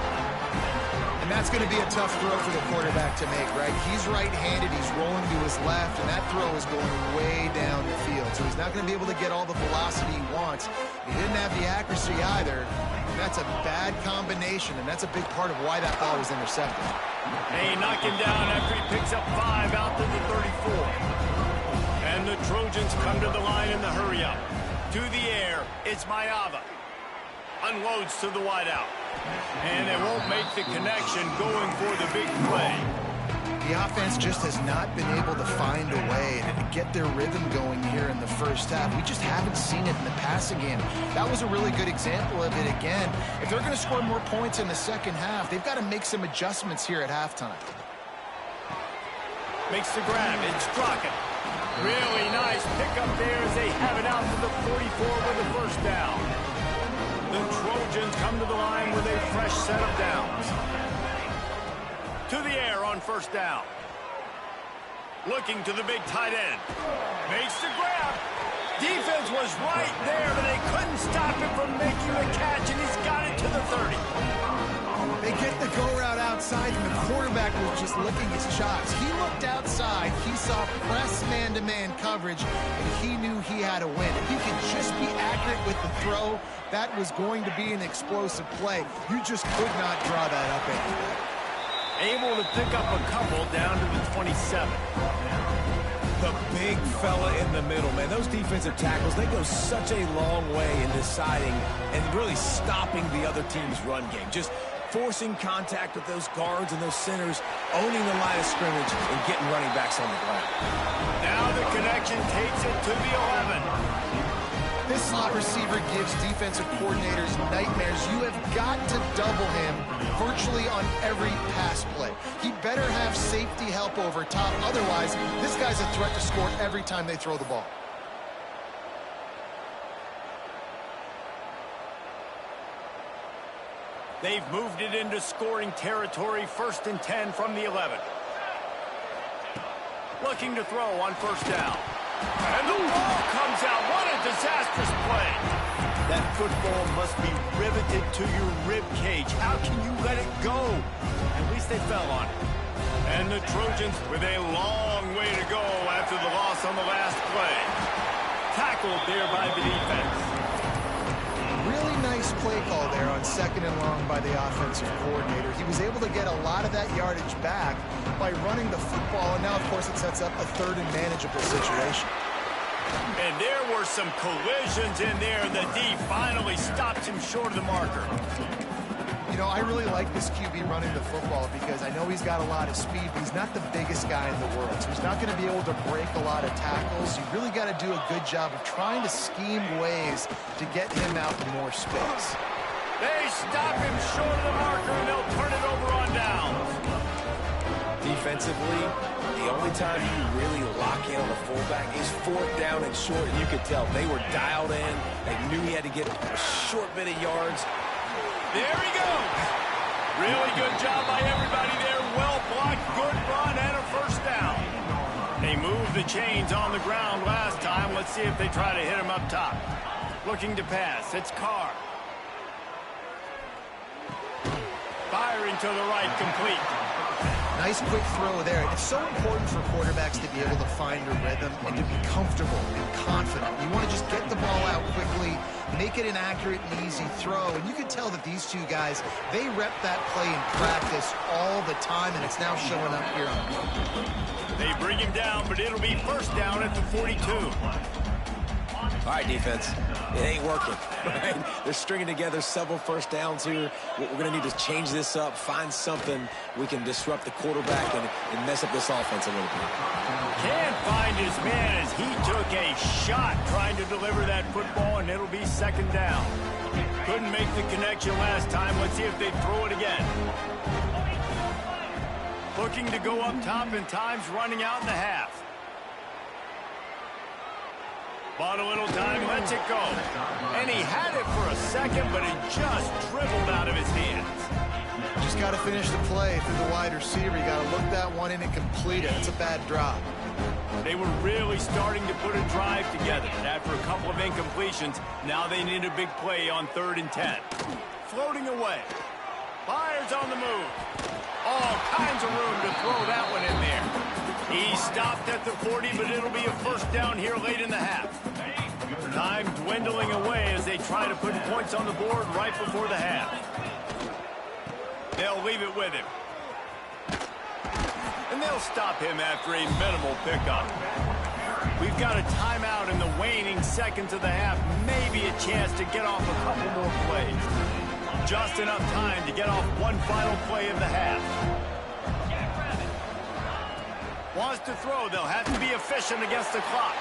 And that's going to be a tough throw for the quarterback to make, right? He's right-handed. He's rolling to his left, and that throw is going way down the field. So he's not going to be able to get all the velocity he wants. He didn't have the accuracy either. That's a bad combination, and that's a big part of why that ball was intercepted. They knock him down after he picks up 5 out to the 34. And the Trojans come to the line in the hurry-up. To the air, it's Mayava. Unloads to the wideout. And they won't make the connection going for the big play. The offense just has not been able to find a way to get their rhythm going here in the first half. We just haven't seen it in the passing game. That was a really good example of it again. If they're going to score more points in the second half, they've got to make some adjustments here at halftime. Makes the grab. It's Crockett. Really nice pickup there as they have it out to the 44 with the first down. The Trojans come to the line with a fresh set of downs. To the air on first down. Looking to the big tight end. Makes the grab. Defense was right there, but they couldn't stop him from making the catch, and he's got it to the 30. They get the go route outside, and the quarterback was just licking his chops. He looked outside. He saw press man-to-man coverage, and he knew he had to win. If he could just be accurate with the throw, that was going to be an explosive play. You just could not draw that up anymore. Able to pick up a couple down to the 27. The big fella in the middle, man. Those defensive tackles, they go such a long way in deciding and really stopping the other team's run game. Just forcing contact with those guards and those centers, owning the line of scrimmage, and getting running backs on the ground. Now the connection takes it to the 11. This slot receiver gives defensive coordinators nightmares. You have got to double him virtually on every pass play. He better have safety help over top. Otherwise, this guy's a threat to score every time they throw the ball. They've moved it into scoring territory, 1st and 10 from the 11. Looking to throw on first down. And the ball comes out. What a disastrous play. That football must be riveted to your rib cage. How can you let it go? At least they fell on it. And the Trojans with a long way to go after the loss on the last play. Tackled there by the defense. Really nice play call there on 2nd and long by the offensive coordinator. He was able to get a lot of that yardage back by running the football, and now, of course, it sets up a 3rd and manageable situation. And there were some collisions in there, and the D finally stops him short of the marker. You know, I really like this QB running the football because I know he's got a lot of speed, but he's not the biggest guy in the world. So he's not going to be able to break a lot of tackles. You really got to do a good job of trying to scheme ways to get him out in more space. They stop him short of the marker, and they'll turn it over on downs. Defensively, the only time you really lock in on the fullback is 4th down and short, and you could tell they were dialed in. They knew he had to get a short bit of yards. There he goes. Really good job by everybody there. Well blocked, good run, and a first down. They moved the chains on the ground last time. Let's see if they try to hit him up top. Looking to pass. It's Carr. Firing to the right, complete. Nice quick throw there. It's so important for quarterbacks to be able to find a rhythm and to be comfortable and confident. You want to just get the ball out quickly, make it an accurate and easy throw. And you can tell that these two guys, they rep that play in practice all the time, and it's now showing up here on the field. They bring him down, but it'll be first down at the 42. All right, defense, it ain't working, right? They're stringing together several first downs here. We're going to need to change this up, find something we can disrupt the quarterback and mess up this offense a little bit. Can't find his man as he took a shot trying to deliver that football, and it'll be second down. Couldn't make the connection last time. Let's see if they throw it again. Looking to go up top, and time's running out in the half. Bought a little time, lets it go. And he had it for a second, but it just dribbled out of his hands. Just got to finish the play through the wide receiver. You got to look that one in and complete it. It's a bad drop. They were really starting to put a drive together. And after a couple of incompletions, now they need a big play on 3rd and 10. Floating away. Fires on the move. All kinds of room to throw that one in there. He stopped at the 40, but it'll be a first down here late in the half. Time dwindling away as they try to put points on the board right before the half. They'll leave it with him. And they'll stop him after a minimal pickup. We've got a timeout in the waning seconds of the half. Maybe a chance to get off a couple more plays. Just enough time to get off one final play of the half. Wants to throw. They'll have to be efficient against the clock.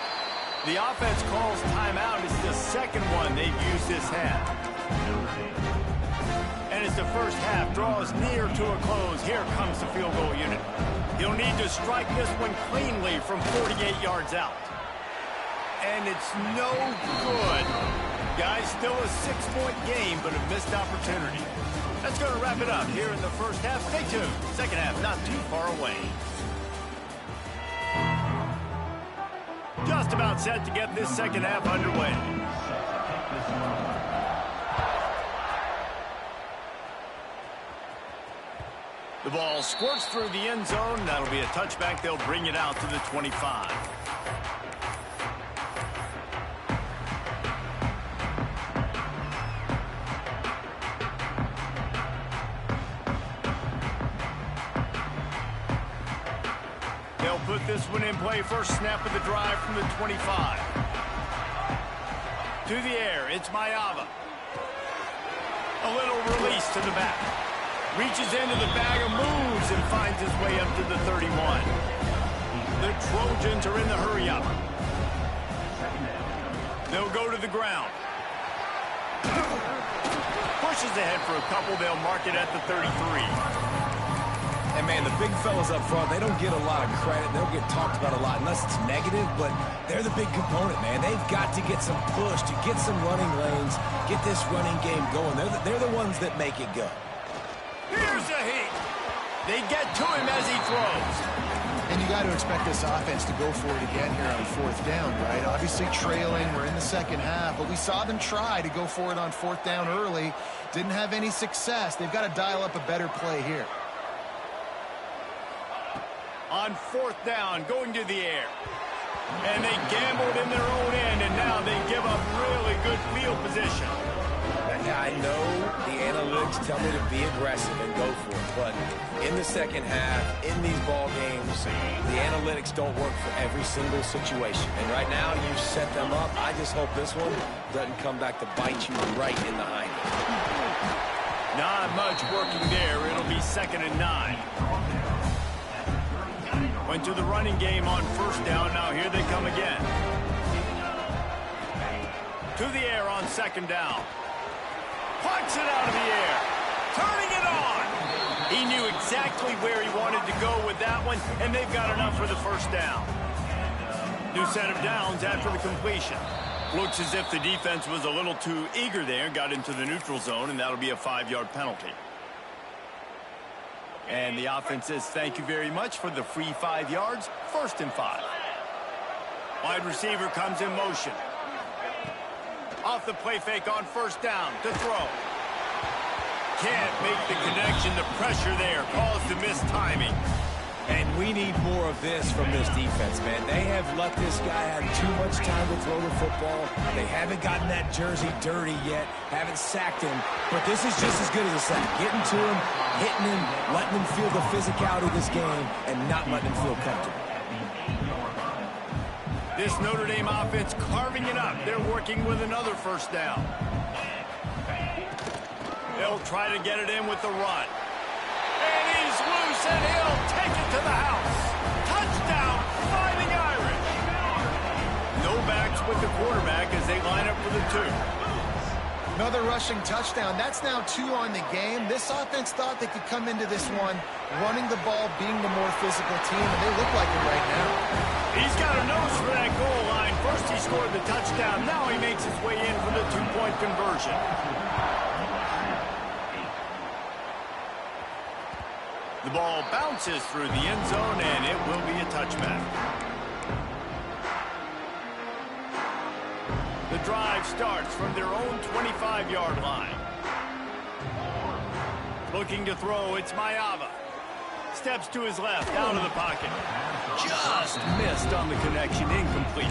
The offense calls timeout. It's the second one they've used this half. And as the first half draws near to a close, here comes the field goal unit. He'll need to strike this one cleanly from 48 yards out. And it's no good. Guys, still a 6-point game, but a missed opportunity. That's going to wrap it up here in the first half. Stay tuned. Second half not too far away. Just about set to get this second half underway. The ball squirts through the end zone. That'll be a touchback. They'll bring it out to the 25. Put this one in play. First snap of the drive from the 25. To the air, it's Mayava. A little release to the back. Reaches into the bag of moves and finds his way up to the 31. The Trojans are in the hurry-up. They'll go to the ground. Pushes ahead for a couple. They'll mark it at the 33. And, man, the big fellas up front, they don't get a lot of credit. They don't get talked about a lot unless it's negative, but they're the big component, man. They've got to get some push, to get some running lanes, get this running game going. They're the ones that make it go. Here's a heat. They get to him as he throws. And you got to expect this offense to go for it again here on 4th down, right? Obviously trailing, we're in the second half, but we saw them try to go for it on 4th down early. Didn't have any success. They've got to dial up a better play here. On 4th down, going to the air. And they gambled in their own end, and now they give up really good field position. Yeah, I know the analytics tell me to be aggressive and go for it, but in the second half, in these ball games, the analytics don't work for every single situation. And right now, you set them up. I just hope this one doesn't come back to bite you right in the hind end. Not much working there. It'll be 2nd and 9. Went to the running game on 1st down. Now here they come again. To the air on 2nd down. Punts it out of the air. Turning it on. He knew exactly where he wanted to go with that one, and they've got enough for the 1st down. New set of downs after the completion. Looks as if the defense was a little too eager there, got into the neutral zone, and that'll be a 5-yard penalty. And the offense says thank you very much for the free 5 yards, 1st and 5. Wide receiver comes in motion. Off the play fake on 1st down to throw. Can't make the connection. The pressure there caused the missed timing. And we need more of this from this defense, man. They have let this guy have too much time to throw the football. They haven't gotten that jersey dirty yet, haven't sacked him. But this is just as good as a sack. Getting to him, hitting him, letting him feel the physicality of this game, and not letting him feel comfortable. This Notre Dame offense carving it up. They're working with another 1st down. They'll try to get it in with the run. And he's loose, and he'll take it to the house. Touchdown, Fighting Irish. No backs with the quarterback as they line up for the 2. Another rushing touchdown. That's now 2 on the game. This offense thought they could come into this one running the ball, being the more physical team, and they look like it right now. He's got a nose for that goal line. First he scored the touchdown. Now he makes his way in for the 2-point conversion. The ball bounces through the end zone, and it will be a touchback. The drive starts from their own 25-yard line. Looking to throw, it's Mayava. Steps to his left, out of the pocket. Just missed on the connection, incomplete.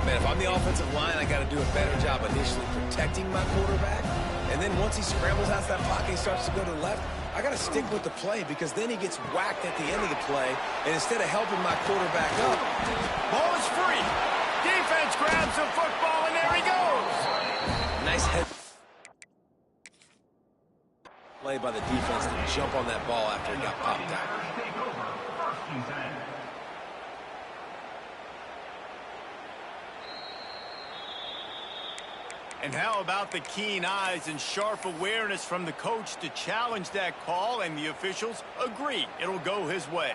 Man, if I'm the offensive line, I got to do a better job initially protecting my quarterback. And then once he scrambles out of that pocket, he starts to go to the left. I got to stick with the play because then he gets whacked at the end of the play. And instead of helping my quarterback up, ball is free. Defense grabs the football, and there he goes. Nice head play by the defense to jump on that ball after it got popped out. And how about the keen eyes and sharp awareness from the coach to challenge that call, and the officials agree it'll go his way.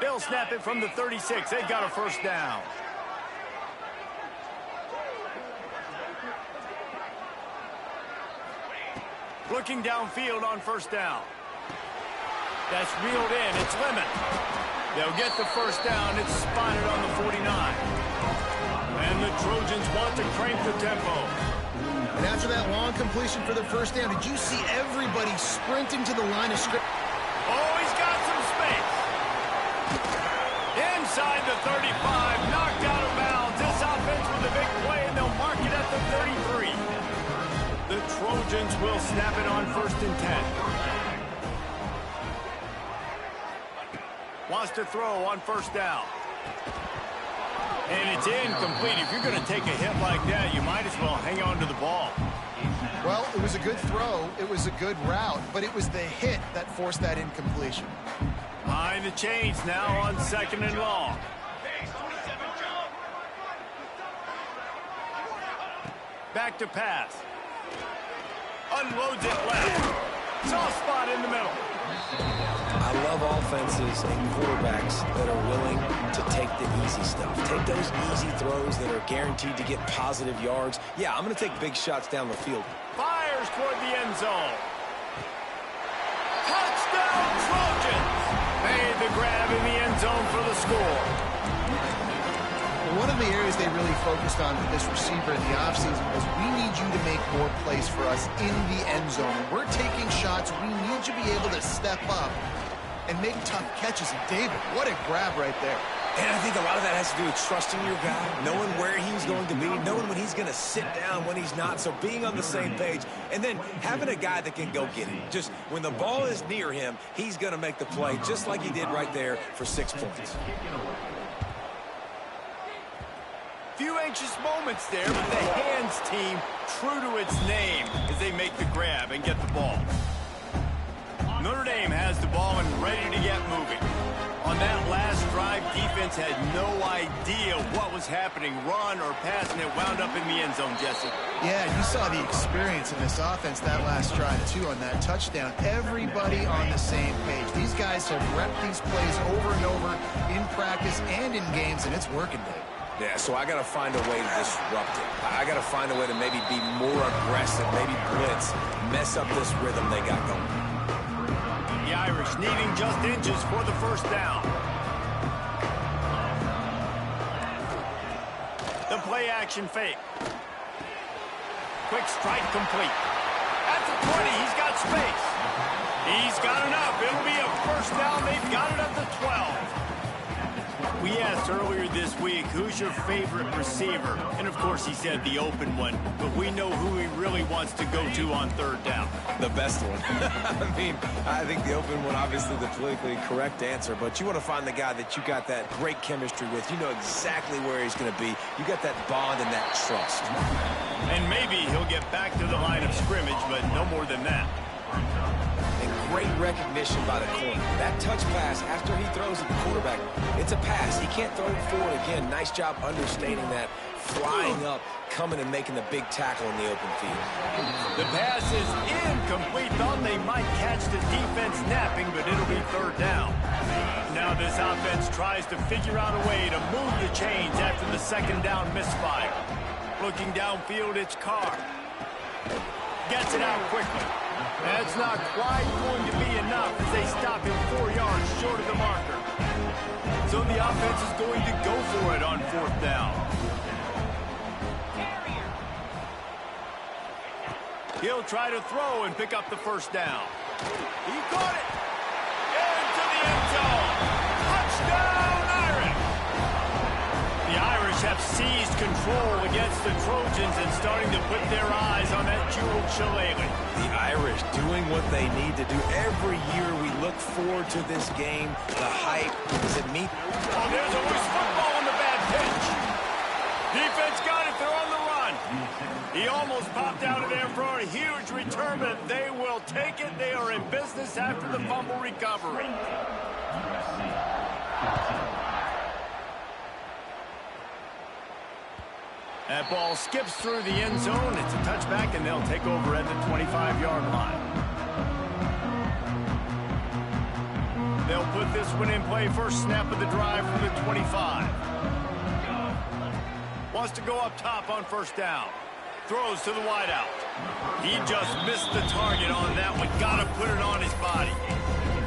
They'll snap it from the 36. They've got a 1st down. Looking downfield on 1st down. That's reeled in. It's Lemon. They'll get the 1st down. It's spotted on the 49. And the Trojans want to crank the tempo. And after that long completion for the 1st down, did you see everybody sprinting to the line of scrimmage? Oh, he's got some space. Inside the 35, knocked out of bounds. This offense with a big play, and they'll mark it at the 33. The Trojans will snap it on 1st and 10. Wants to throw on 1st down. And it's incomplete. If you're going to take a hit like that, you might as well hang on to the ball. Well, it was a good throw. It was a good route, but it was the hit that forced that incompletion. Behind the chains now on 2nd and long. Back to pass. Unloads it left. Soft spot in the middle. I love offenses and quarterbacks that are willing to take the easy stuff. Take those easy throws that are guaranteed to get positive yards. Yeah, I'm going to take big shots down the field. Fires toward the end zone. Touchdown, Trojans! Made the grab in the end zone for the score. One of the areas they really focused on with this receiver in the offseason was we need you to make more plays for us in the end zone. When we're taking shots, we need you to be able to step up and make tough catches. And David, what a grab right there. And I think a lot of that has to do with trusting your guy, knowing where he's going to be, knowing when he's going to sit down, when he's not, so being on the same page, and then having a guy that can go get it. Just when the ball is near him, he's going to make the play, just like he did right there for 6 points. Few anxious moments there, but the hands team true to its name as they make the grab and get the ball. Notre Dame has the ball and ready to get moving. On that last drive, defense had no idea what was happening, run or pass, and it wound up in the end zone, Jesse. Yeah, you saw the experience in this offense that last drive, too, on that touchdown. Everybody on the same page. These guys have repped these plays over and over in practice and in games, and it's working, Dave. Yeah, so I got to find a way to disrupt it. I got to find a way to maybe be more aggressive, maybe blitz, mess up this rhythm they got going. The Irish needing just inches for the first down. The play action fake. Quick strike complete. At the 20, he's got space. He's got enough. It'll be a first down. They've got it up to 12. We asked earlier this week, who's your favorite receiver? And, of course, he said the open one. But we know who he really wants to go to on third down. The best one. I think the open one, obviously the politically correct answer. But you want to find the guy that you got that great chemistry with. You know exactly where he's going to be. You got that bond and that trust. And maybe he'll get back to the line of scrimmage, but no more than that. And great recognition by the corner. That touch pass after he throws at the quarterback, it's a pass. He can't throw it forward again. Nice job understanding that, flying up, coming and making the big tackle in the open field. The pass is incomplete. Thought they might catch the defense napping, but it'll be third down. Now this offense tries to figure out a way to move the chains after the second down misfire. Looking downfield, it's Carr. Gets it out quickly. That's not quite going to be enough as they stop him 4 yards short of the marker. So the offense is going to go for it on fourth down. He'll try to throw and pick up the first down. He caught it. Into the end zone. Touchdown, Irish. The Irish have seized control against the Trojans and starting to put their eyes on that jeweled shillelagh. The Irish doing what they need to do. Every year we look forward to this game. The hype. Does it meet? Oh, there's a loose football on the bad pitch. Defense got it. They're on the run. He almost popped out of there for a huge return, but they will take it. They are in business after the fumble recovery. That ball skips through the end zone. It's a touchback, and they'll take over at the 25-yard line. They'll put this one in play. First snap of the drive from the 25. Wants to go up top on first down. Throws to the wideout. He just missed the target on that one. Got to put it on his body.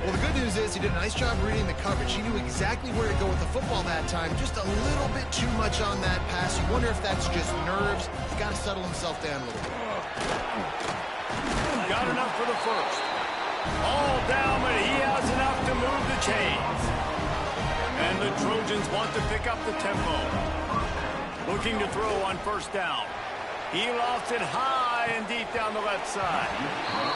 Well, the good news is he did a nice job reading the coverage. He knew exactly where to go with the football that time. Just a little bit too much on that pass. You wonder if that's just nerves. He's got to settle himself down a little bit. Got enough for the first. All down, but he has enough to move the chains. And the Trojans want to pick up the tempo. Looking to throw on first down. He lost it high and deep down the left side.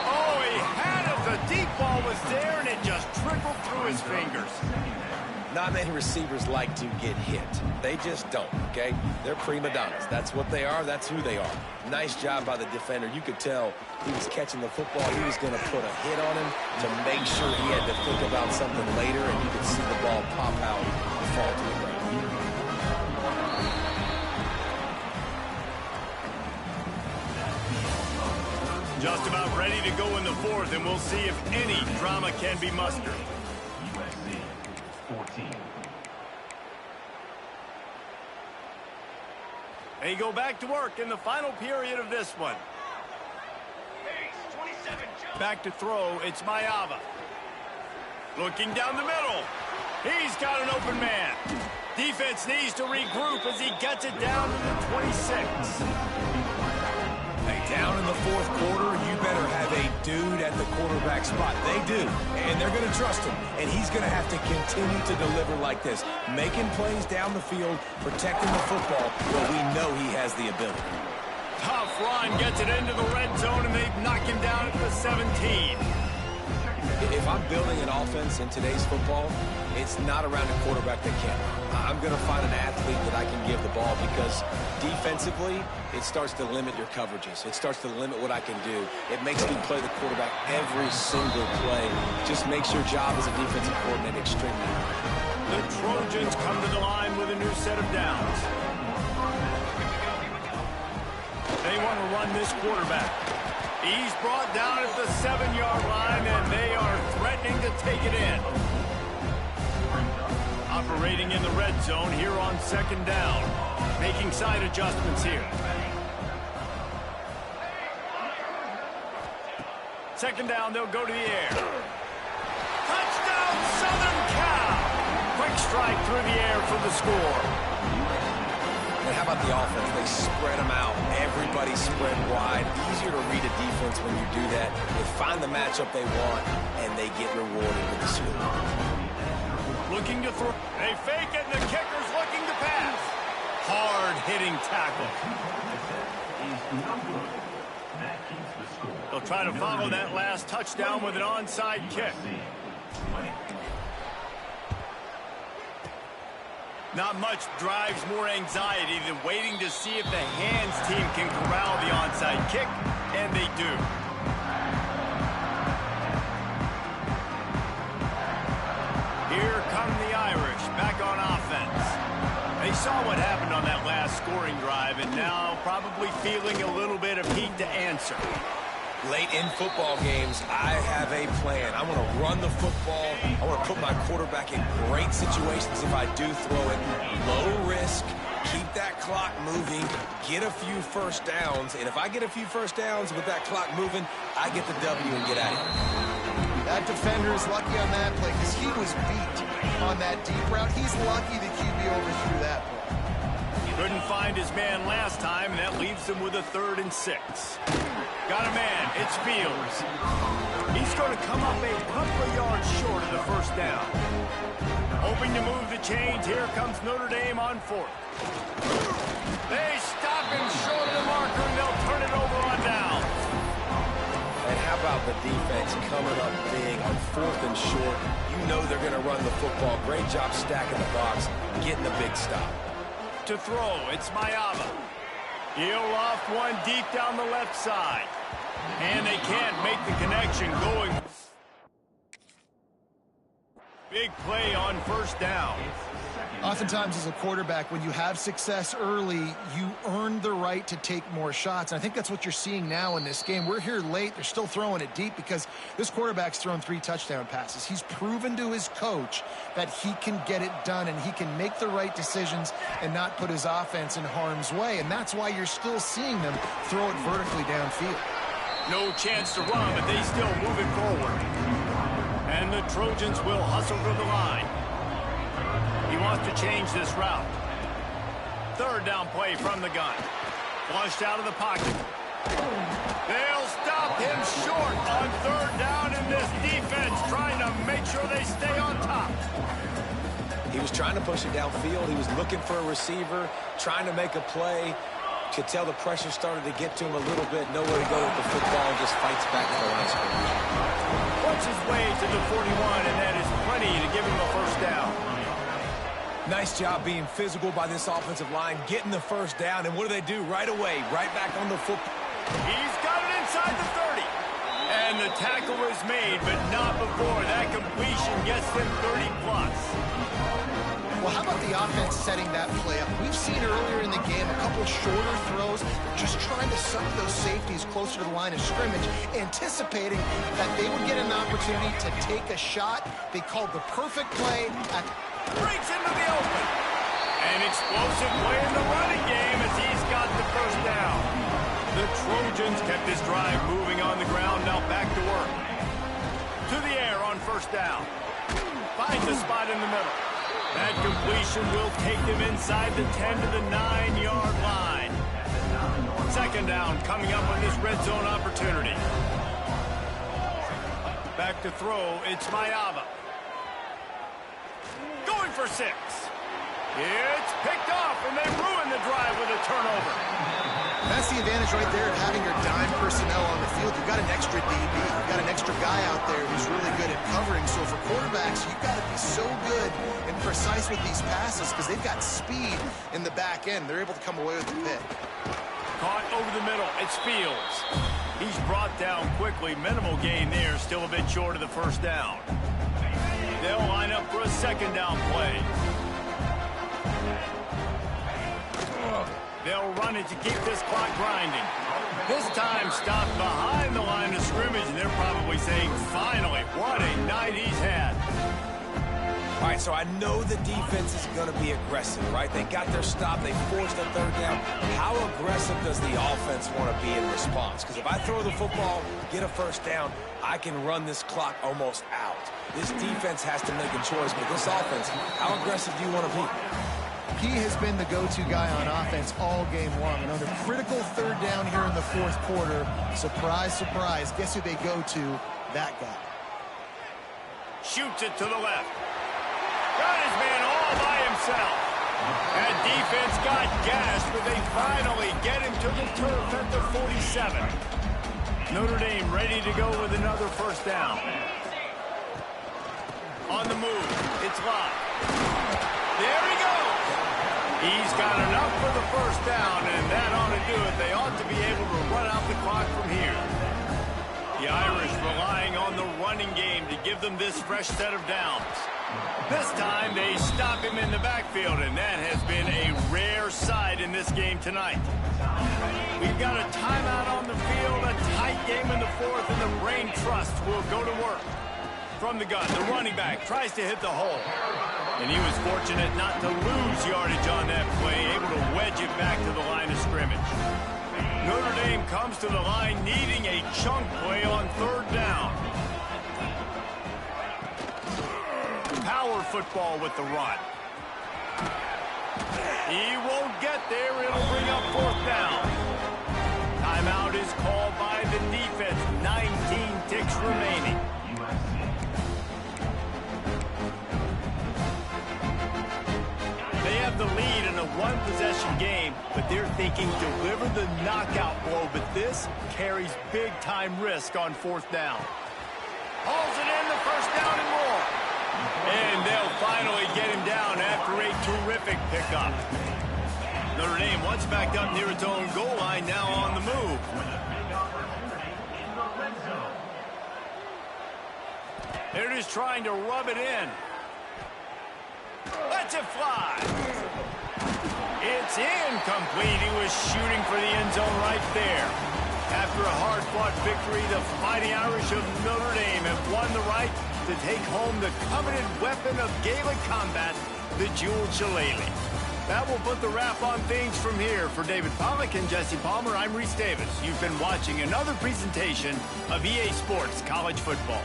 Oh, he had it. The deep ball was there, and it just trickled through his fingers. Not many receivers like to get hit. They just don't, okay? They're prima donnas. That's what they are. That's who they are. Nice job by the defender. You could tell he was catching the football. He was going to put a hit on him to make sure he had to think about something later, and you could see the ball pop out and fall to the ground. Just about ready to go in the fourth, and we'll see if any drama can be mustered. USC 14. They go back to work in the final period of this one. Back to throw, it's Mayava. Looking down the middle. He's got an open man. Defense needs to regroup as he gets it down to the 26. Down in the fourth quarter, you better have a dude at the quarterback spot. They do, and they're going to trust him. And he's going to have to continue to deliver like this, making plays down the field, protecting the football, but we know he has the ability. Tough run, gets it into the red zone, and they knock him down at the 17. If I'm building an offense in today's football, it's not around a quarterback that can't run. I'm going to find an athlete that I can give the ball because defensively, it starts to limit your coverages. It starts to limit what I can do. It makes me play the quarterback every single play. Just makes your job as a defensive coordinator extremely hard. The Trojans come to the line with a new set of downs. They want to run this quarterback. He's brought down at the 7-yard line, and they are threatening to take it in. Operating in the red zone here on second down. Making side adjustments here. Second down, they'll go to the air. Touchdown, Southern Cal! Quick strike through the air for the score. And how about the offense? They spread them out. Everybody spread wide. Easier to read a defense when you do that. They find the matchup they want, and they get rewarded with the score. Looking to throw. They fake it, and the kicker's looking to pass. Hard-hitting tackle. They'll try to follow that last touchdown with an onside kick. Not much drives more anxiety than waiting to see if the hands team can corral the onside kick, and they do. Here come the Irish back on offense. They saw what happened on that last scoring drive, and now probably feeling a little bit of heat to answer. Late in football games, I have a plan. I want to run the football. I want to put my quarterback in great situations if I do throw it. Low risk, keep that clock moving, get a few first downs. And if I get a few first downs with that clock moving, I get the W and get out of here. That defender is lucky on that play because he was beat on that deep route. He's lucky the QB overthrew that play. Couldn't find his man last time, and that leaves him with a 3rd and 6. Got a man. It's Fields. He's going to come up a couple of yards short of the first down. Hoping to move the chains. Here comes Notre Dame on 4th. They stop him short of the marker, and they'll turn it over on down. And how about the defense coming up big on 4th and short? You know they're going to run the football. Great job stacking the box, getting a big stop. To throw, it's Mayava. He'll loft one deep down the left side. And they can't make the connection going. Big play on first down. Oftentimes as a quarterback, when you have success early, you earn the right to take more shots. And I think that's what you're seeing now in this game. We're here late. They're still throwing it deep because this quarterback's thrown 3 touchdown passes. He's proven to his coach that he can get it done and he can make the right decisions and not put his offense in harm's way. And that's why you're still seeing them throw it vertically downfield. No chance to run, but they still move it forward. And the Trojans will hustle to the line. He wants to change this route. 3rd down play from the gun. Flushed out of the pocket. They'll stop him short on 3rd down, in this defense trying to make sure they stay on top. He was trying to push it downfield. He was looking for a receiver, trying to make a play. Could tell the pressure started to get to him a little bit. Nowhere to go with the football, just fights back to the line of scrimmage. Puts his way to the 41, and that is plenty to give him a first down. Nice job being physical by this offensive line, getting the first down. And what do they do right away? Right back on the football. He's got it inside the 30. And the tackle is made, but not before that completion gets them 30+. Well, how about the offense setting that play up? We've seen earlier in the game a couple shorter throws, just trying to suck those safeties closer to the line of scrimmage, anticipating that they would get an opportunity to take a shot. They called the perfect play at breaks into the open. An explosive play in the running game as he's got the first down. The Trojans kept this drive moving on the ground, now back to work. To the air on first down. Finds a spot in the middle. That completion will take them inside the 10 to the 9-yard line. 2nd down coming up on this red zone opportunity. Back to throw, it's Mayava. Going for 6. It's picked off, and they ruin the drive with a turnover. That's the advantage right there of having your dime personnel on the field. You've got an extra DB. You've got an extra guy out there who's really good at covering. So for quarterbacks, you've got to be so good and precise with these passes because they've got speed in the back end. They're able to come away with the pick. Caught over the middle. It's Fields. He's brought down quickly. Minimal gain there. Still a bit short of the first down. They'll line up for a second down play. They'll run it to keep this clock grinding. This time stopped behind the line of scrimmage, and they're probably saying, finally, what a night he's had. All right, so I know the defense is going to be aggressive, right? They got their stop. They forced a third down. How aggressive does the offense want to be in response? Because if I throw the football, get a first down, I can run this clock almost out. This defense has to make a choice, but this offense, how aggressive do you want to be? He has been the go-to guy on offense all game long. And on the critical third down here in the fourth quarter, surprise, surprise, guess who they go to? That guy. Shoots it to the left. Got his man all by himself. That defense got gassed, but they finally get him to the turf at the 47. Notre Dame ready to go with another first down. On the move, it's locked. There he goes. He's got enough for the first down, and that ought to do it. They ought to be able to run out the clock from here. The Irish relying on the running game to give them this fresh set of downs. This time they stop him in the backfield, and that has been a rare sight in this game tonight. We've got a timeout on the field, a tight game in the fourth, and the Brain Trust will go to work. From the gun, the running back tries to hit the hole. And he was fortunate not to lose yardage on that play, able to wedge it back to the line of scrimmage. Notre Dame comes to the line needing a chunk play on third down. Power football with the run. He won't get there. It'll bring up fourth down. Timeout is called by the defense. 19 ticks remaining. They have the lead in a one-possession game, but they're thinking deliver the knockout blow, but this carries big-time risk on fourth down. Hauls it in, the first down and more. And they'll finally get him down after a terrific pickup. Notre Dame once backed up near its own goal line, now on the move. They're just trying to rub it in. Lets it fly. It's incomplete. He was shooting for the end zone right there. After a hard-fought victory, the Fighting Irish of Notre Dame have won the right to take home the coveted weapon of Gaelic combat, the jeweled shillelagh. That will put the wrap on things from here. For David Pollack and Jesse Palmer, I'm Reese Davis. You've been watching another presentation of EA Sports College Football.